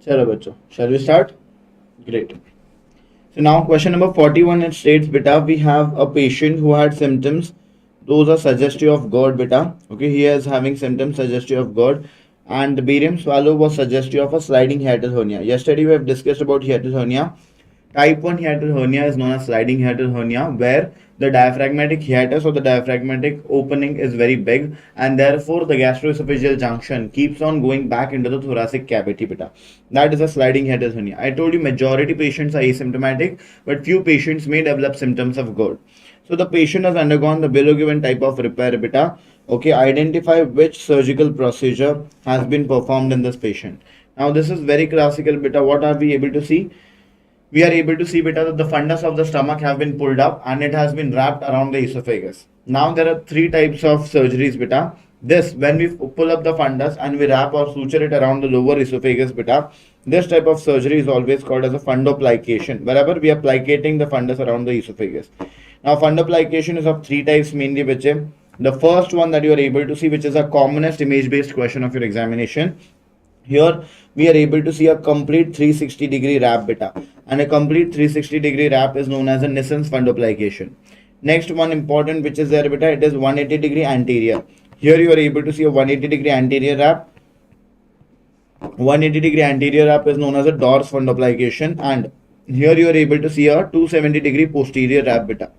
चलो बच्चों, shall we start? Great. So now question number 41, it states beta we have a patient who had symptoms. Those are suggestive of GERD beta. Okay, he is having symptoms suggestive of GERD, and the barium swallow was suggestive of a sliding hiatal hernia. Yesterday we have discussed about hiatal hernia. Type 1 hiatal hernia is known as sliding hiatal hernia, where the diaphragmatic hiatus or the diaphragmatic opening is very big, and therefore the gastroesophageal junction keeps on going back into the thoracic cavity beta. That is a sliding hiatal hernia. I told you majority patients are asymptomatic, but few patients may develop symptoms of GERD. So the patient has undergone the below given type of repair beta. Okay, identify which surgical procedure has been performed in this patient. Now this is very classical beta. What are we able to see? We are able to see beta that the fundus of the stomach have been pulled up and it has been wrapped around the esophagus. Now there are three types of surgeries beta. This, when we pull up the fundus and we wrap or suture it around the lower esophagus beta, this type of surgery is always called as a fundoplication, wherever we are plicating the fundus around the esophagus. Now fundoplication is of three types mainly, which is the first one that you are able to see, which is a commonest image based question of your examination. Here we are able to see a complete 360-degree wrap beta, and a complete 360-degree wrap is known as a Nissen's fundoplication. Next one important which is there beta, it is 180-degree anterior. Here you are able to see a 180-degree anterior wrap. 180-degree anterior wrap is known as a Dors fundoplication, and here you are able to see a 270-degree posterior wrap beta,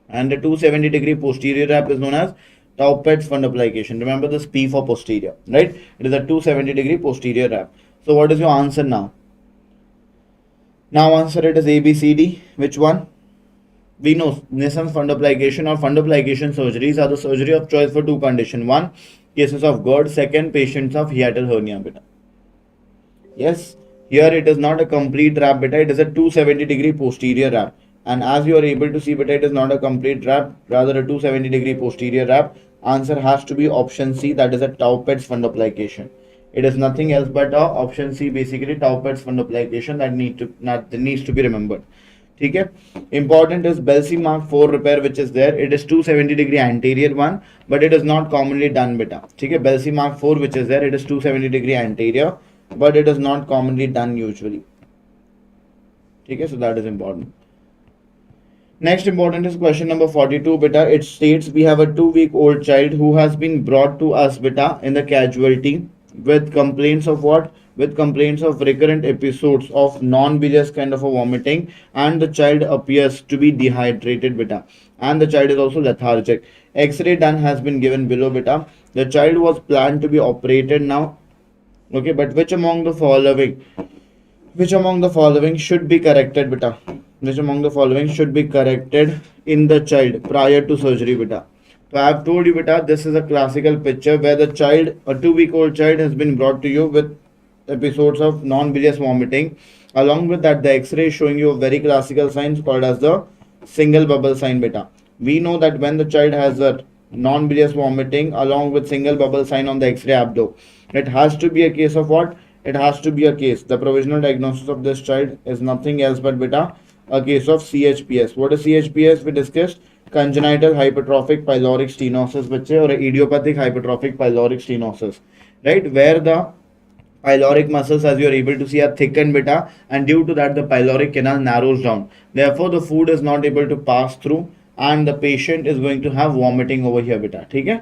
and the 270-degree posterior wrap is known as Taupet's fundoplication. Remember this P for posterior, right? It is a 270-degree posterior wrap. So what is your answer now? Now answer it is A, B, C, D. Which one? We know Nissen's fundoplication or fundoplication surgeries are the surgery of choice for two conditions. One, cases of GERD. Second, patients of hiatal hernia beta. Yes, here it is not a complete wrap beta. It is a 270-degree posterior wrap. And as you are able to see beta, it is not a complete wrap, rather a 270-degree posterior wrap. Answer has to be option C, that is a Taupet's fundoplication. It is nothing else but option C, basically Taupet's fundoplication that needs to be remembered. Okay. Important is Belsey Mark 4 repair which is there. It is 270-degree anterior one, but it is not commonly done beta. Okay. Belsey Mark 4 which is there, it is 270-degree anterior, but it is not commonly done usually. Okay. So that is important. Next important is question number 42 beta. It states we have a 2-week-old child who has been brought to us beta in the casualty with complaints of what? With complaints of recurrent episodes of non-bilious kind of a vomiting, and the child appears to be dehydrated beta, and the child is also lethargic. X-ray done has been given below beta. The child was planned to be operated now. Okay, but which among the following should be corrected beta? Which among the following should be corrected in the child prior to surgery beta? So I have told you beta, this is a classical picture where the child, a 2-week-old child, has been brought to you with episodes of non-bilious vomiting. Along with that, the X-ray is showing you a very classical sign called as the single bubble sign beta. We know that when the child has a non-bilious vomiting along with single bubble sign on the X-ray abdo, it has to be a case of what? It has to be a case. The provisional diagnosis of this child is nothing else but beta, a case of CHPS. What is CHPS? We discussed congenital hypertrophic pyloric stenosis, or idiopathic hypertrophic pyloric stenosis, right? Where the pyloric muscles, as you are able to see, are thickened beta, and due to that the pyloric canal narrows down. Therefore, the food is not able to pass through, and the patient is going to have vomiting over here beta. Okay?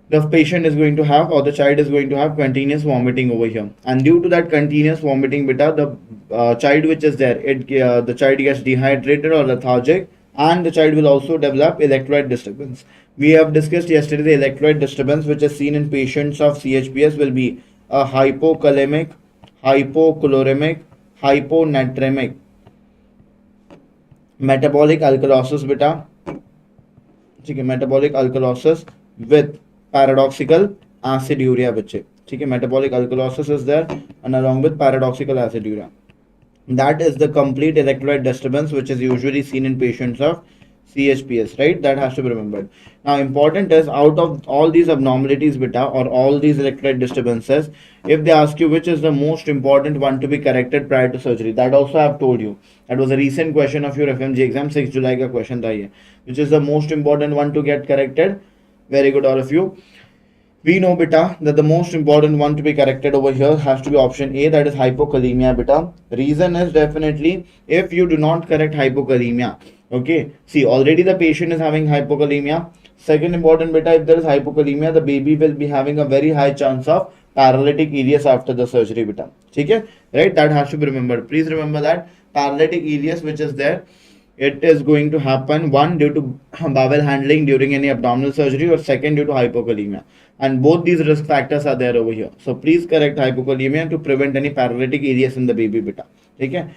The patient is going to have, or the child is going to have, continuous vomiting over here, and due to that continuous vomiting beta, the child which is there, the child gets dehydrated or lethargic, and the child will also develop electrolyte disturbance. We have discussed yesterday the electrolyte disturbance which is seen in patients of CHPS will be a hypokalemic, hypochloremic, hyponatremic, metabolic alkalosis beta. Okay, metabolic alkalosis with paradoxical aciduria बच्चे. ठीक है, metabolic alkalosis is there, and along with paradoxical aciduria. That is the complete electrolyte disturbance which is usually seen in patients of CHPS, right? That has to be remembered. Now important is, out of all these abnormalities beta, or all these electrolyte disturbances, if they ask you which is the most important one to be corrected prior to surgery, that also I have told you. That was a recent question of your FMG exam, 6 July का question था ये. Which is the most important one to get corrected? Very good, all of you. We know beta that the most important one to be corrected over here has to be option A, that is hypokalemia beta. Reason is definitely if you do not correct hypokalemia. Okay, see already the patient is having hypokalemia. Second important beta, if there is hypokalemia, the baby will be having a very high chance of paralytic ileus after the surgery beta. Okay, right? That has to be remembered. Please remember that paralytic ileus which is there, it is going to happen one due to bowel handling during any abdominal surgery, or second due to hypokalemia, and both these risk factors are there over here. So please correct hypokalemia to prevent any paralytic ileus in the baby beta. Okay,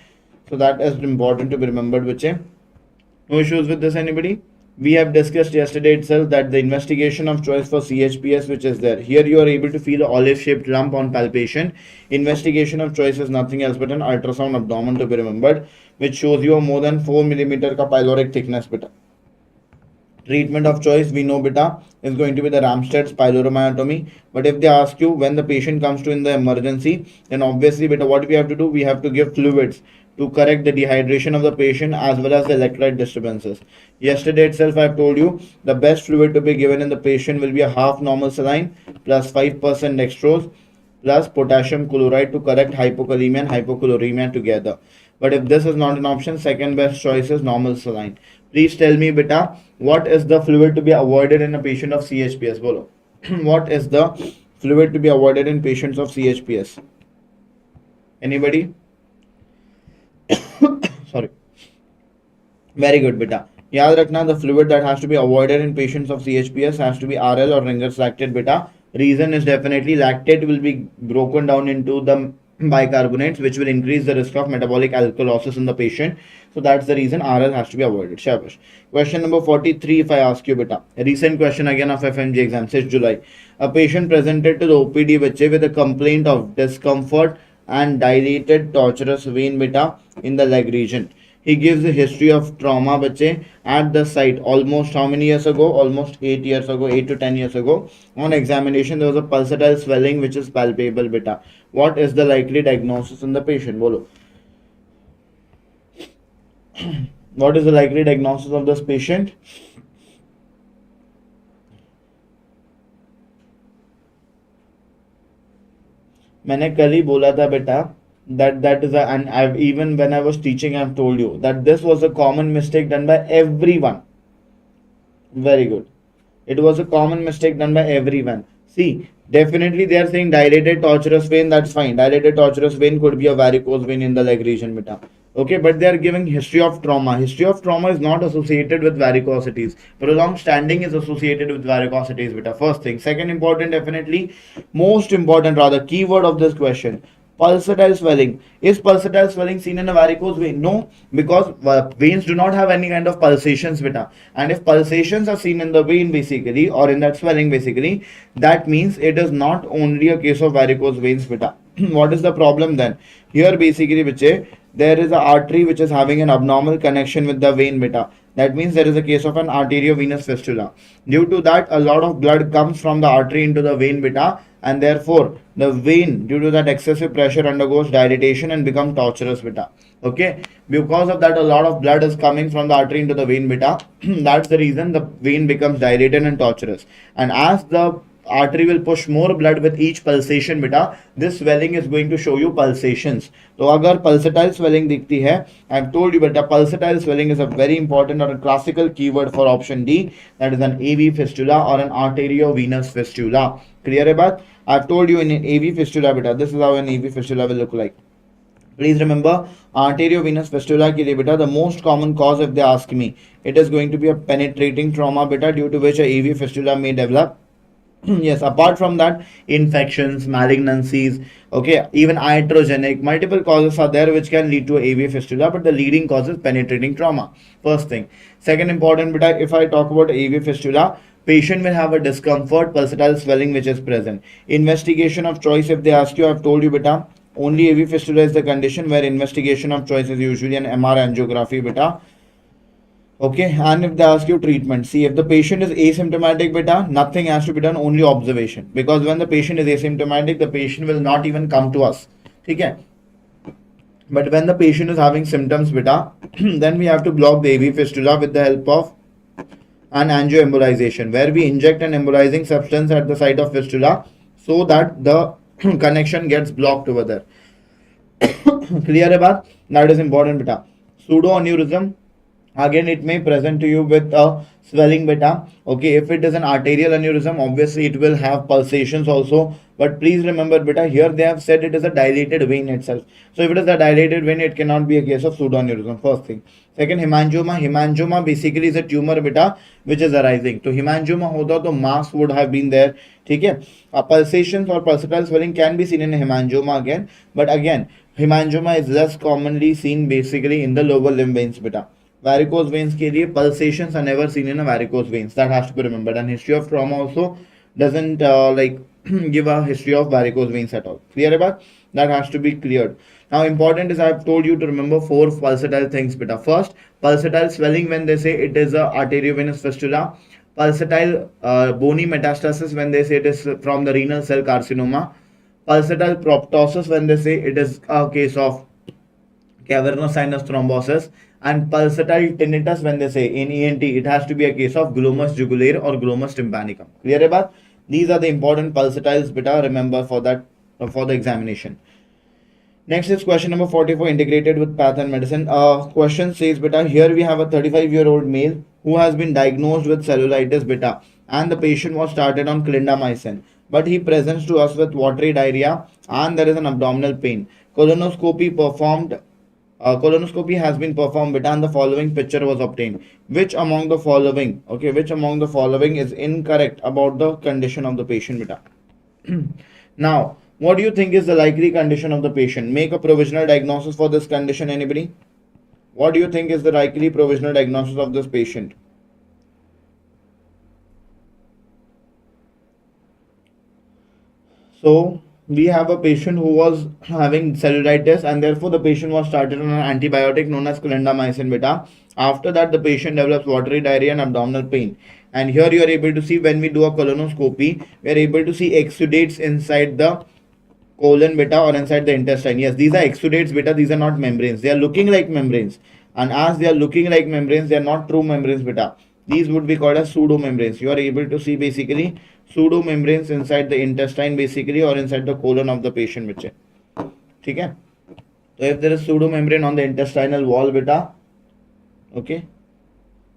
so that is important to be remembered. Which no issues with this, anybody? We have discussed yesterday itself that the investigation of choice for CHPS which is there. Here you are able to feel an olive shaped lump on palpation. Investigation of choice is nothing else but an ultrasound abdomen to be remembered, which shows you a more than 4 millimeter ka pyloric thickness beta. Treatment of choice, we know beta, is going to be the Ramsted's pyloromyotomy. But if they ask you when the patient comes to in the emergency, then obviously beta, what we have to do, we have to give fluids to correct the dehydration of the patient as well as the electrolyte disturbances. Yesterday itself I have told you the best fluid to be given in the patient will be a half normal saline plus 5% dextrose plus potassium chloride to correct hypokalemia and hypochloremia together. But if this is not an option, second best choice is normal saline. Please tell me beta, what is the fluid to be avoided in a patient of CHPS? Bolo. What is the fluid to be avoided in patients of CHPS? Anybody? Sorry. Very good beta. याद रखना, the fluid that has to be avoided in patients of CHPS has to be RL or Ringer's lactate beta. Reason is definitely lactate will be broken down into the bicarbonates, which will increase the risk of metabolic alkalosis in the patient. So that's the reason RL has to be avoided. Shabash. Question number 43, if I ask you beta. A recent question again of FMG exam, 6 July. A patient presented to the OPD with a complaint of discomfort and dilated tortuous vein beta in the leg region. He gives a history of trauma bache at the site almost how many years ago? Almost 8 years ago, 8 to 10 years ago. On examination, there was a pulsatile swelling which is palpable beta. What is the likely diagnosis in the patient? Bolo. What is the likely diagnosis of this patient? मैंने कल ही बोला था बेटा that is a, and I've even when I was teaching I've told you that this was a common mistake done by everyone. Very good. It was a common mistake done by everyone. See, definitely they are saying dilated tortuous vein, that's fine. Dilated tortuous vein could be a varicose vein in the leg region beta. Okay, but they are giving history of trauma. History of trauma is not associated with varicosities. Prolonged standing is associated with varicosities beta. First thing. Second important, definitely most important rather keyword of this question, pulsatile swelling. Is pulsatile swelling seen in a varicose vein? No, because veins do not have any kind of pulsations beta. And if pulsations are seen in the vein basically, or in that swelling basically, that means it is not only a case of varicose veins beta. What is the problem then? Here basically there is an artery which is having an abnormal connection with the vein beta. That means there is a case of an arteriovenous fistula. Due to that, a lot of blood comes from the artery into the vein beta, and therefore the vein, due to that excessive pressure, undergoes dilatation and becomes tortuous beta. Okay, because of that, a lot of blood is coming from the artery into the vein beta. That's the reason the vein becomes dilated and tortuous. And as the artery will push more blood with each pulsation beta, this swelling is going to show you pulsations. So agar pulsatile swelling दिखती है, I've told you beta, pulsatile swelling is a very important or a classical keyword for option D, that is an AV fistula or an arteriovenous fistula. Clear है बात? I've told you in an AV fistula beta, this is how an AV fistula will look like. Please remember, arteriovenous fistula के लिए beta, the most common cause if they ask me, it is going to be a penetrating trauma beta, due to which a AV fistula may develop. Yes, apart from that, infections, malignancies, okay, even iatrogenic, multiple causes are there which can lead to AV fistula, but the leading cause is penetrating trauma. First thing. Second important beta, if I talk about AV fistula, patient will have a discomfort, pulsatile swelling which is present. Investigation of choice, if they ask you, I've told you beta, only AV fistula is the condition where investigation of choice is usually an MR angiography beta. Okay, and if they ask you treatment, see, if the patient is asymptomatic beta, nothing has to be done, only observation. Because when the patient is asymptomatic, the patient will not even come to us. Okay. But when the patient is having symptoms beta, then we have to block the AV fistula with the help of and angioembolization, where we inject an embolizing substance at the site of fistula so that the connection gets blocked over there. Clear है बात? That is important beta. Pseudo aneurysm, again it may present to you with a swelling beta. Okay, if it is an arterial aneurysm, obviously it will have pulsations also, but please remember beta, here they have said it is a dilated vein itself. So if it is a dilated vein, it cannot be a case of pseudoaneurysm. First thing. Second, hemangioma basically is a tumor beta which is arising. So hemangioma होता तो mass would have been there. ठीक है, pulsations or pulsatile swelling can be seen in hemangioma again, but again hemangioma is less commonly seen basically in the lower limb veins beta. Varicose veins के लिए pulsations are never seen in a varicose veins. That has to be remembered. And history of trauma also doesn't give a history of varicose veins at all. Clear about that? Has to be cleared. Now important is I have told you to remember 4 pulsatile things beta. First, pulsatile swelling when they say it is a arteriovenous fistula. Pulsatile bony metastasis when they say it is from the renal cell carcinoma. Pulsatile proptosis when they say it is a case of cavernous sinus thrombosis. And pulsatile tinnitus when they say in ENT it has to be a case of glomus jugulare or glomus tympanicum. Clear about? These are the important pulsatiles beta, remember for that for the examination. Next is question number 44, integrated with path and medicine. Question says beta, here we have a 35-year-old male who has been diagnosed with cellulitis beta, and the patient was started on clindamycin, but he presents to us with watery diarrhea and there is an abdominal pain. Colonoscopy has been performed beta, and the following picture was obtained. Which among the following is incorrect about the condition of the patient beta? Now, what do you think is the likely condition of the patient? Make a provisional diagnosis for this condition, anybody? What do you think is the likely provisional diagnosis of this patient? So we have a patient who was having cellulitis, and therefore the patient was started on an antibiotic known as clindamycin beta. After that, the patient develops watery diarrhea and abdominal pain. And here you are able to see, when we do a colonoscopy, we are able to see exudates inside the colon beta or inside the intestine. Yes, these are exudates beta, these are not membranes. They are looking like membranes, and as they are looking like membranes, they are not true membranes beta. These would be called as pseudo membranes. You are able to see basically pseudo membranes inside the intestine basically, or inside the colon of the patient beta. Okay, so if there is pseudo membrane on the intestinal wall beta, okay,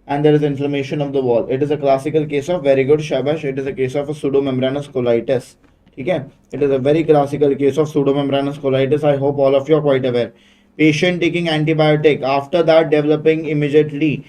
and there is inflammation of the wall, it is a classical case of, very good shabash, it is a case of a pseudomembranous colitis. Okay, it is a very classical case of pseudomembranous colitis. I hope all of you are quite aware. Patient taking antibiotic, after that developing immediately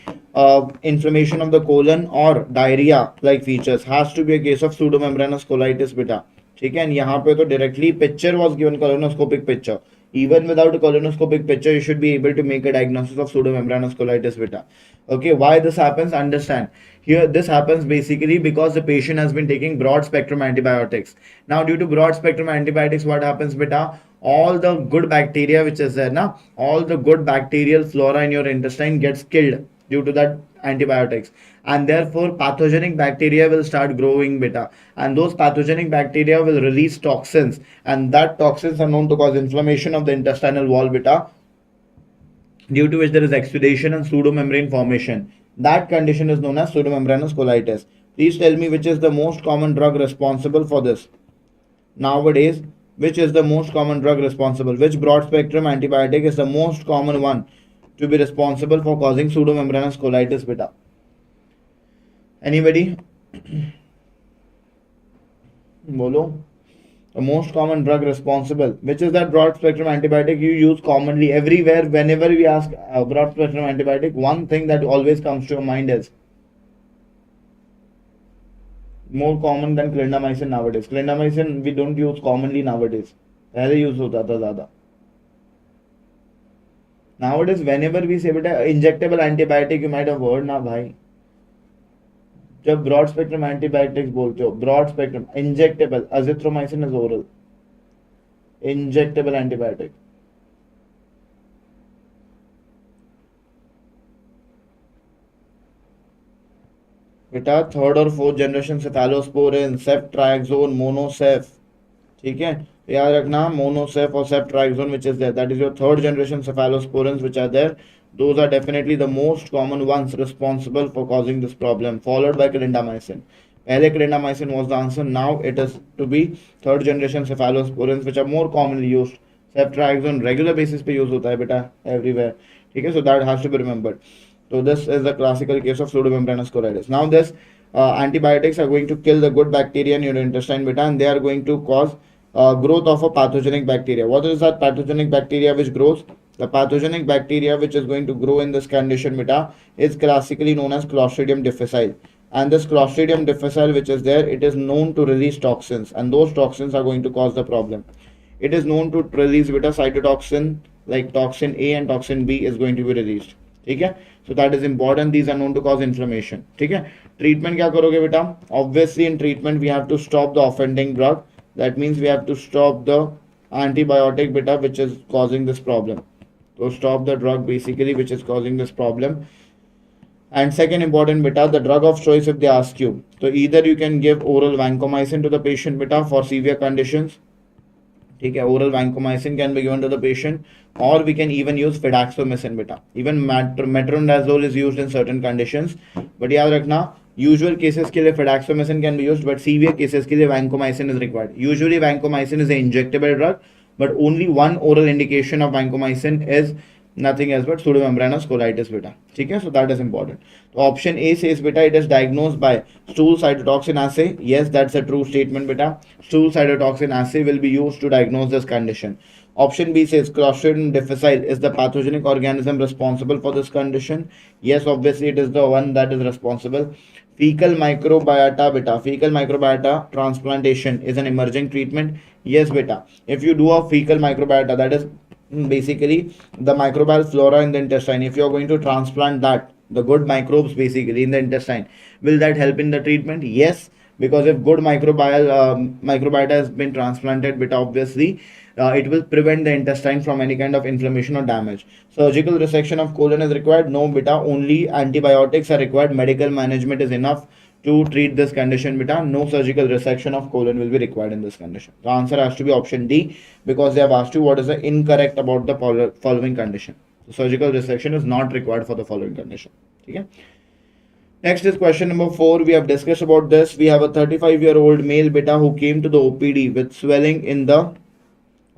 inflammation of the colon or diarrhea like features, has to be a case of pseudomembranous colitis beta. ठीक है, and यहाँ पे तो directly picture was given, colonoscopic picture. Even without a colonoscopic picture, you should be able to make a diagnosis of pseudomembranous colitis beta. Okay, why this happens? Understand. Here, this happens basically because the patient has been taking broad spectrum antibiotics. Now, due to broad spectrum antibiotics, what happens beta? All the good bacteria which is there now, all the good bacterial flora in your intestine gets killed due to that antibiotics, and therefore pathogenic bacteria will start growing beta, and those pathogenic bacteria will release toxins, and that toxins are known to cause inflammation of the intestinal wall beta, due to which there is exudation and pseudomembrane formation. That condition is known as pseudomembranous colitis. Please tell me which is the most common drug responsible for this nowadays. Which is the most common drug responsible? Which broad spectrum antibiotic is the most common one to be responsible for causing pseudomembranous colitis beta? Anybody? Bolo. The most common drug responsible. Which is that broad spectrum antibiotic you use commonly everywhere? Whenever we ask a broad spectrum antibiotic, one thing that always comes to your mind is more common than clindamycin nowadays. Clindamycin we don't use commonly nowadays. पहले use होता था ज़्यादा. Nowadays, whenever we say बेटा injectable antibiotic, you might have heard ना भाई. जब broad spectrum antibiotics बोलते हो, broad spectrum injectable, azithromycin is oral. Injectable antibiotic. बेटा थर्ड और फोर्थ जनरेशन सेफेलोस्पोरिन, सेफ्ट्राक्सोन, मोनोसेफ. ठीक है, याद रखना मोनोसेफ और सेफ्ट्राक्सोन which is there, that is your third generation cephalosporins which are there. Those are definitely the most common ones responsible for causing this problem, followed by clindamycin. पहले clindamycin was the answer. Now it is to be third generation cephalosporins, which are more commonly used. Ceftriaxone regular basis पे use होता है बेटा everywhere. ठीक है, so that has to be remembered. So this is the classical case of pseudomembranous colitis. Now this antibiotics are going to kill the good bacteria in your intestine beta, and they are going to cause growth of a pathogenic bacteria. What is that pathogenic bacteria which grows? The pathogenic bacteria which is going to grow in this condition beta is classically known as Clostridium difficile. And this Clostridium difficile which is there, it is known to release toxins, and those toxins are going to cause the problem. It is known to release beta cytotoxin, like toxin A and toxin B is going to be released. ठीक है, so that is important. These are known to cause inflammation. ठीक है, treatment क्या करोगे बेटा? Obviously in treatment we have to stop the offending drug. That means we have to stop the antibiotic beta which is causing this problem. So stop the drug basically which is causing this problem. And second important beta, the drug of choice if they ask you. So either you can give oral vancomycin to the patient beta for severe conditions. ठीक है, oral vancomycin can be given to the patient, or we can even use fidaxomicin beta. Even metronidazole is used in certain conditions, but याद रखना usual cases के लिए fidaxomicin can be used, but severe cases के लिए vancomycin is required. Usually vancomycin is an injectable drug, but only one oral indication of vancomycin is nothing else but pseudomembranous colitis beta. ठीक है, so that is important. So option A says beta it is diagnosed by stool cytotoxin assay. Yes, that's a true statement beta. Stool cytotoxin assay will be used to diagnose this condition. Option B says Clostridium difficile is the pathogenic organism responsible for this condition. Yes, obviously it is the one that is responsible. Fecal microbiota beta. Fecal microbiota transplantation is an emerging treatment. Yes beta. If you do a fecal microbiota, that is basically the microbial flora in the intestine, if you are going to transplant that, the good microbes basically in the intestine, will that help in the treatment? Yes, because if good microbiota has been transplanted, but obviously it will prevent the intestine from any kind of inflammation or damage. Surgical resection of colon is required? No beta, only antibiotics are required. Medical management is enough to treat this condition beta. No surgical resection of colon will be required in this condition. The answer has to be option D, because they have asked you what is the incorrect about the following condition. So surgical resection is not required for the following condition. Okay. Next is question number 4. We have discussed about this. We have a 35-year-old male beta who came to the OPD with swelling in the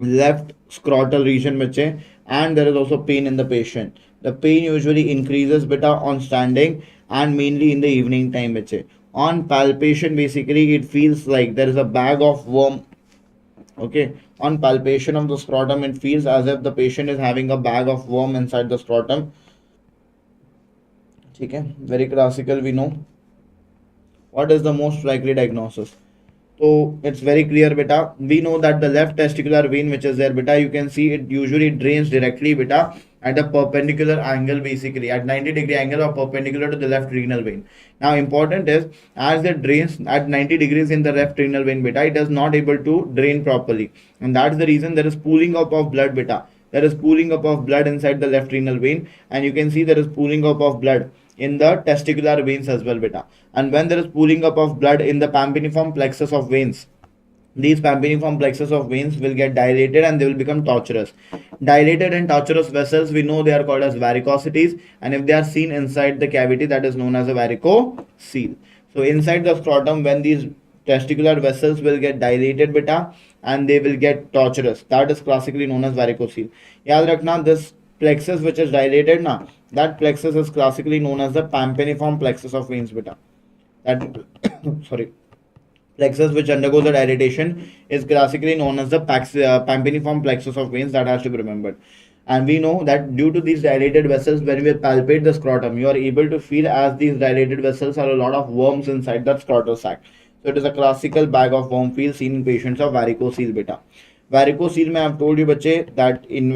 left scrotal region बच्चे, and there is also pain in the patient. The pain usually increases beta on standing and mainly in the evening time बच्चे. On palpation basically it feels like there is a bag of worm. Okay, on palpation of the scrotum it feels as if the patient is having a bag of worm inside the scrotum. ठीक है, very classical. We know what is the most likely diagnosis. So it's very clear beta. We know that the left testicular vein which is there beta, you can see it usually drains directly beta at a perpendicular angle, basically at 90-degree angle or perpendicular to the left renal vein. Now important is, as it drains at 90 degrees in the left renal vein beta, it is not able to drain properly, and that's the reason there is pooling up of blood beta. There is pooling up of blood inside the left renal vein, and you can see there is pooling up of blood in the testicular veins as well beta. And when there is pooling up of blood in the pampiniform plexus of veins, these pampiniform plexus of veins will get dilated and they will become tortuous. Dilated and tortuous vessels, we know they are called as varicosities, and if they are seen inside the cavity, that is known as a varicocele. So inside the scrotum, when these testicular vessels will get dilated beta and they will get tortuous, that is classically known as varicocele. याद रखना, this plexus which is dilated now, that plexus is classically known as the pampiniform plexus of veins beta. That sorry, plexus which undergoes the dilatation is classically known as the pampiniform plexus of veins. That has to be remembered. And we know that due to these dilated vessels, when we palpate the scrotum, you are able to feel as these dilated vessels are a lot of worms inside that scrotal sac. So it is a classical bag of worm feel seen in patients of varicocele beta. Varicocele में I have told you बच्चे that in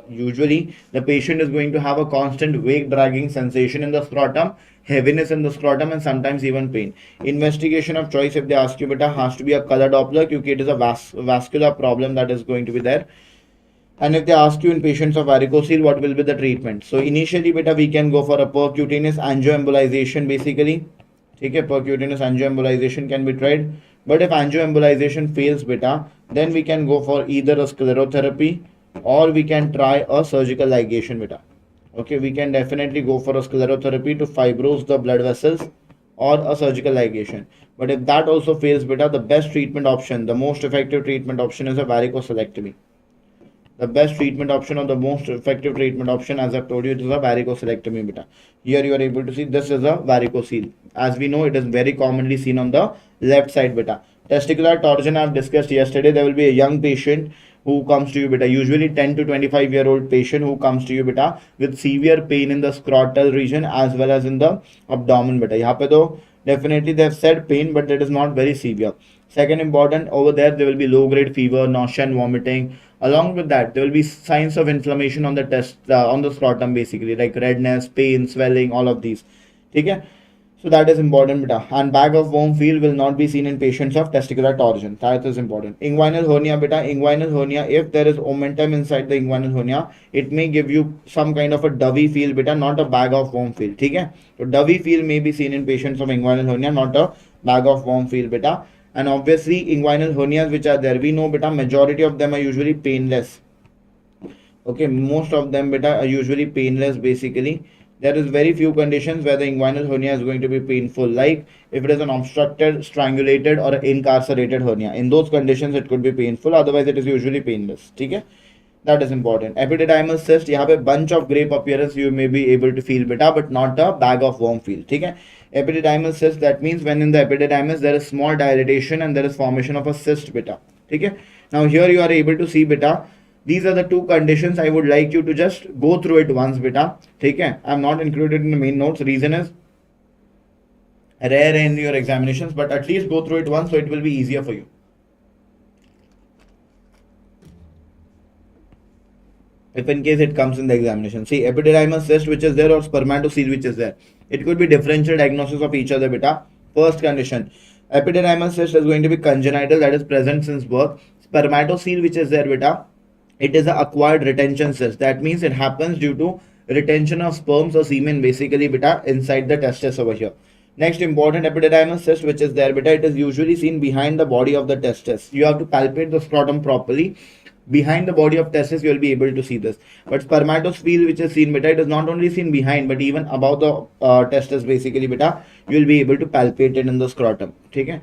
usually the patient is going to have a constant weight dragging sensation in the scrotum, heaviness in the scrotum, and sometimes even pain. Investigation of choice if they ask you beta has to be a color Doppler because it is a vascular problem that is going to be there. And if they ask you in patients of varicocele what will be the treatment, so initially beta we can go for a percutaneous angioembolization basically. ठीक है, percutaneous angioembolization can be tried. But if angioembolization fails beta, then we can go for either a sclerotherapy or we can try a surgical ligation beta. Okay, we can definitely go for a sclerotherapy to fibrose the blood vessels or a surgical ligation. But if that also fails, beta, the best treatment option, the most effective treatment option is a varicocelectomy. The best treatment option or the most effective treatment option, as I've told you, it is a varicocelectomy beta. Here you are able to see this is a varicocele. As we know, it is very commonly seen on the left side beta. Testicular torsion I've discussed yesterday. There will be a young patient who comes to you beta, usually 10 to 25-year-old patient who comes to you beta with severe pain in the scrotal region as well as in the abdomen beta. यहाँ पे तो definitely they have said pain, but that is not very severe. Second important, over there will be low grade fever, nausea and vomiting. Along with that, there will be signs of inflammation on the on the scrotum basically, like redness, pain, swelling, all of these. Okay? So that is important beta. And bag of worm feel will not be seen in patients of testicular torsion. That is important. Inguinal hernia beta. Inguinal hernia, if there is omentum inside the inguinal hernia, it may give you some kind of a dovey feel beta, not a bag of worm feel. Okay? So dovey feel may be seen in patients of inguinal hernia, not a bag of worm feel beta. And obviously inguinal hernias which are there, we know beta, majority of them are usually painless. Okay, most of them beta are usually painless basically. There is very few conditions where the inguinal hernia is going to be painful, like if it is an obstructed, strangulated or incarcerated hernia. In those conditions it could be painful, otherwise it is usually painless. Okay, that is important. Epididymal cyst, you have a bunch of grape appearance, you may be able to feel beta, but not a bag of worm feel. Okay, epididymal cyst, that means when in the epididymis there is small dilatation and there is formation of a cyst beta. Okay, now here you are able to see beta. These are the two conditions. I would like you to just go through it once beta. Okay, I am not included in the main notes. Reason is rare in your examinations, but at least go through it once so it will be easier for you. If in case it comes in the examination, see epididymal cyst which is there or spermatocele which is there, it could be differential diagnosis of each other beta. First condition, epididymal cyst is going to be congenital, that is present since birth. Spermatocele which is there beta, it is an acquired retention cyst. That means it happens due to retention of sperms or semen basically beta inside the testis over here. Next important, epididymal cyst which is there beta, it is usually seen behind the body of the testis. You have to palpate the scrotum properly. Behind the body of testis you will be able to see this. But spermatosphere which is seen beta, it is not only seen behind but even above the testis basically beta, you will be able to palpate it in the scrotum. Okay.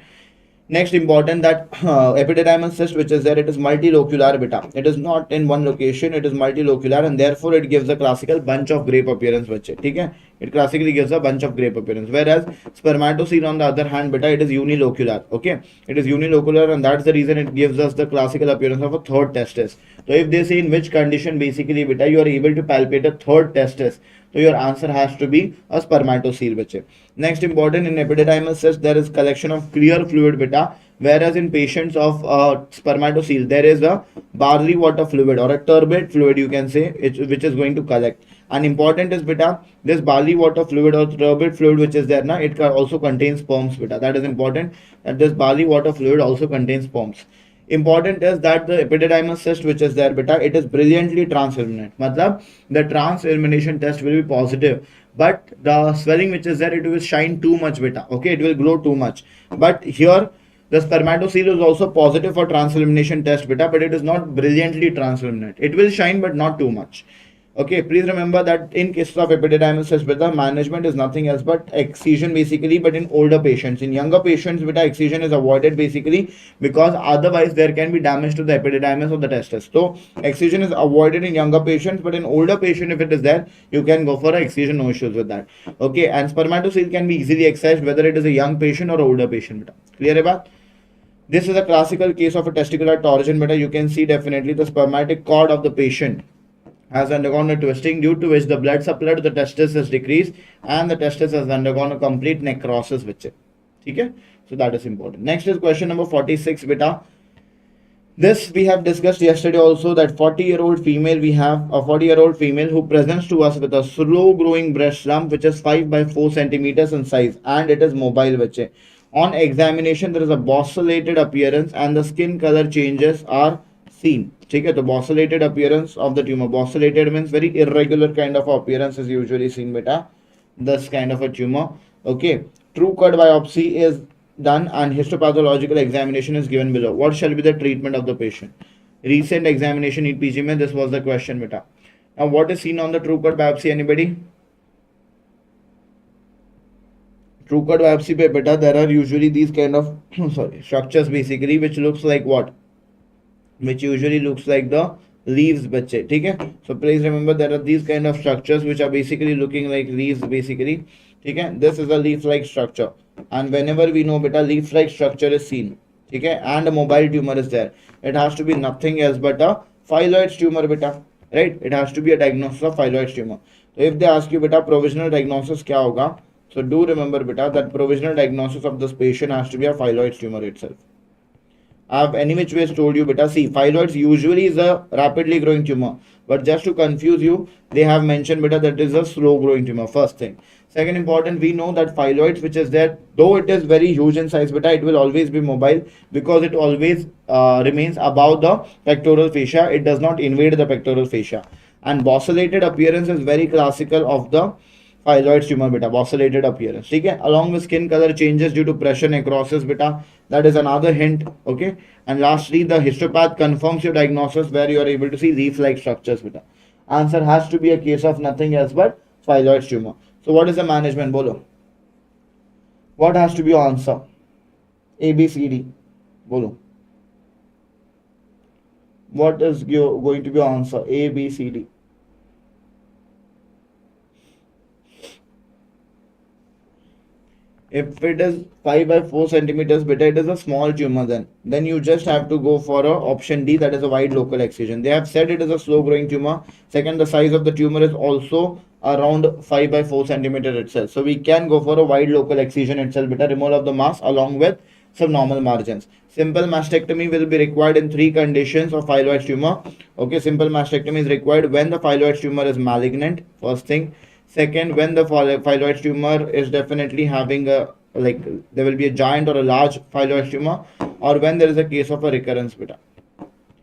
Next important, that epididymal cyst which is there, it is multilocular beta. It is not in one location, it is multilocular and therefore it gives a classical bunch of grape appearance. Okay? It classically gives a bunch of grape appearance. Whereas spermatocele on the other hand beta, it is unilocular. Okay, it is unilocular and that's the reason it gives us the classical appearance of a third testis. So if they say in which condition basically beta you are able to palpate a third testis, so your answer has to be a spermatocele bache. Next important, in epididymal cyst there is collection of clear fluid beta, whereas in patients of spermatocele there is a barley water fluid or a turbid fluid you can say, which is going to collect. And important is beta, this barley water fluid or turbid fluid which is there now, it also contains sperms beta. That is important, that this barley water fluid also contains sperms. Important is that the epididymal cyst which is there beta, it is brilliantly transilluminant. Matlab the transillumination test will be positive, but the swelling which is there, it will shine too much beta. Okay, it will glow too much. But here the spermatocele is also positive for transillumination test beta, but it is not brilliantly transilluminant. It will shine but not too much. Okay, please remember that in cases of epididymal cyst beta, management is nothing else but excision basically, but in older patients. In younger patients beta, excision is avoided basically because otherwise there can be damage to the epididymis of the testis. So excision is avoided in younger patients, but in older patient if it is there, you can go for excision, no issues with that. Okay, and spermatocele can be easily excised whether it is a young patient or older patient beta. Clear about? This is a classical case of a testicular torsion beta. You can see definitely the spermatic cord of the patient has undergone a twisting, due to which the blood supply to the testis has decreased and the testis has undergone a complete necrosis with it. Okay? So that is important. Next is question number 46 beta. This we have discussed yesterday also, that 40-year-old female, we have a 40-year-old female who presents to us with a slow growing breast lump which is 5 by 4 centimeters in size and it is mobile which. On examination there is a bosselated appearance and the skin color changes are seen. Okay, the bosselated appearance of the tumor. Bosselated means very irregular kind of appearance is usually seen beta. This kind of a tumor. Okay, true cut biopsy is done and histopathological examination is given below. What shall be the treatment of the patient? Recent examination in PG mein, this was the question beta. Now what is seen on the true cut biopsy? Anybody? True cut biopsy पे बेटा there are usually these kind of sorry structures basically which looks like what? Which usually looks like the leaves बच्चे, ठीक है? So please remember there are these kind of structures which are basically looking like leaves basically, ठीक है? This is a leaf like structure, and whenever we know बेटा leaf like structure is seen, ठीक है? And a mobile tumor is there, it has to be nothing else but a phylloid tumor बेटा, right? It has to be a diagnosis of phylloid tumor. So if they ask you बेटा provisional diagnosis क्या होगा, so do remember बेटा that provisional diagnosis of this patient has to be a phylloid tumor itself. I've any which ways told you beta. See, phylloids usually is a rapidly growing tumor, but just to confuse you, they have mentioned beta that is a slow growing tumor. First thing. Second important, we know that phylloids which is there, though it is very huge in size beta, it will always be mobile because it always remains above the pectoral fascia. It does not invade the pectoral fascia. And bosselated appearance is very classical of the phylloid tumor beta, bosselated appearance, ठीक है? Along with skin color changes due to pressure necrosis beta, that is another hint, okay? And lastly, the histopath confirms your diagnosis where you are able to see leaf-like structures beta. Answer has to be a case of nothing else but phylloid tumor. So what is the management? Bolo. What has to be your answer? A, B, C, D. Bolo. What is going to be your answer? A, B, C, D. If it is 5 by 4 centimeters beta, it is a small tumor then you just have to go for a option D, that is a wide local excision. They have said it is a slow growing tumor. Second, the size of the tumor is also around 5 by 4 centimeter itself. So we can go for a wide local excision itself beta, removal of the mass along with some normal margins. Simple mastectomy will be required in 3 conditions of phylloid tumor. Okay, simple mastectomy is required when the phylloid tumor is malignant, first thing. Second, when the phylloid tumor is definitely having a, like, there will be a giant or a large phylloid tumor, or when there is a case of a recurrence beta.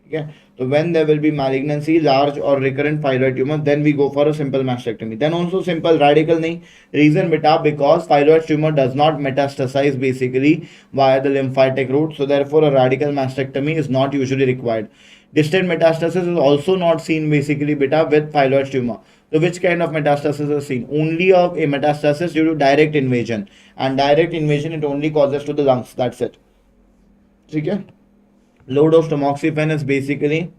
Okay, so when there will be malignancy, large or recurrent phylloid tumor, then we go for a simple mastectomy. Then also simple radical nahi. Reason beta, because phylloid tumor does not metastasize basically via the lymphatic route, so therefore a radical mastectomy is not usually required. Distant metastasis is also not seen basically beta with phylloid tumor. So which kind of metastasis is seen? Only a metastasis due to direct invasion, and direct invasion it only causes to the lungs. That's it. Okay. Low dose tamoxifen is basically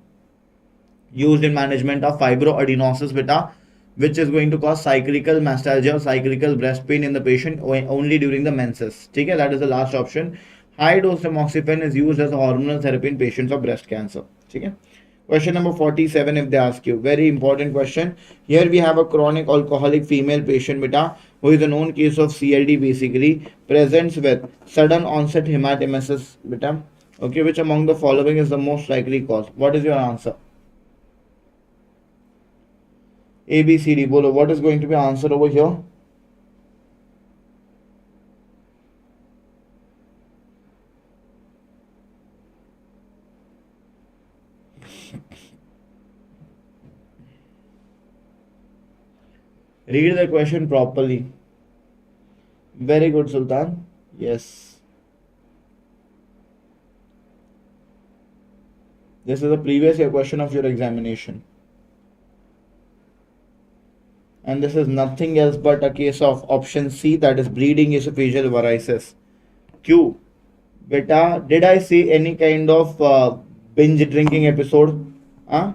used in management of fibroadenosis beta, which is going to cause cyclical mastalgia or cyclical breast pain in the patient only during the menses. Okay, that is the last option. High dose tamoxifen is used as a hormonal therapy in patients of breast cancer. Okay. Question number 47, if they ask you, very important question. Here we have a chronic alcoholic female patient beta who is a known case of CLD basically, presents with sudden onset hematemesis beta. Okay, which among the following is the most likely cause? What is your answer? A, B, C, D. Bolo, what is going to be answer over here? Read the question properly. Very good, Sultan. Yes. This is a previous year question of your examination. And this is nothing else but a case of option C, that is bleeding esophageal varices. Q. Beta, did I say any kind of binge drinking episode?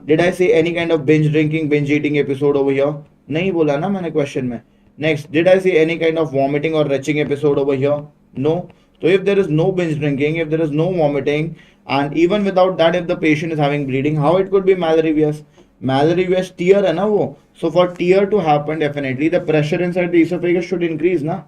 Did I say any kind of binge drinking, binge eating episode over here? नहीं बोला ना मैंने question में. Next, did I say any kind of vomiting or retching episode over here? No. So if there is no binge drinking, if there is no vomiting, and even without that, if the patient is having bleeding, how it could be malarious? Malarious tear है ना वो. So for tear to happen, definitely the pressure inside the esophagus should increase na.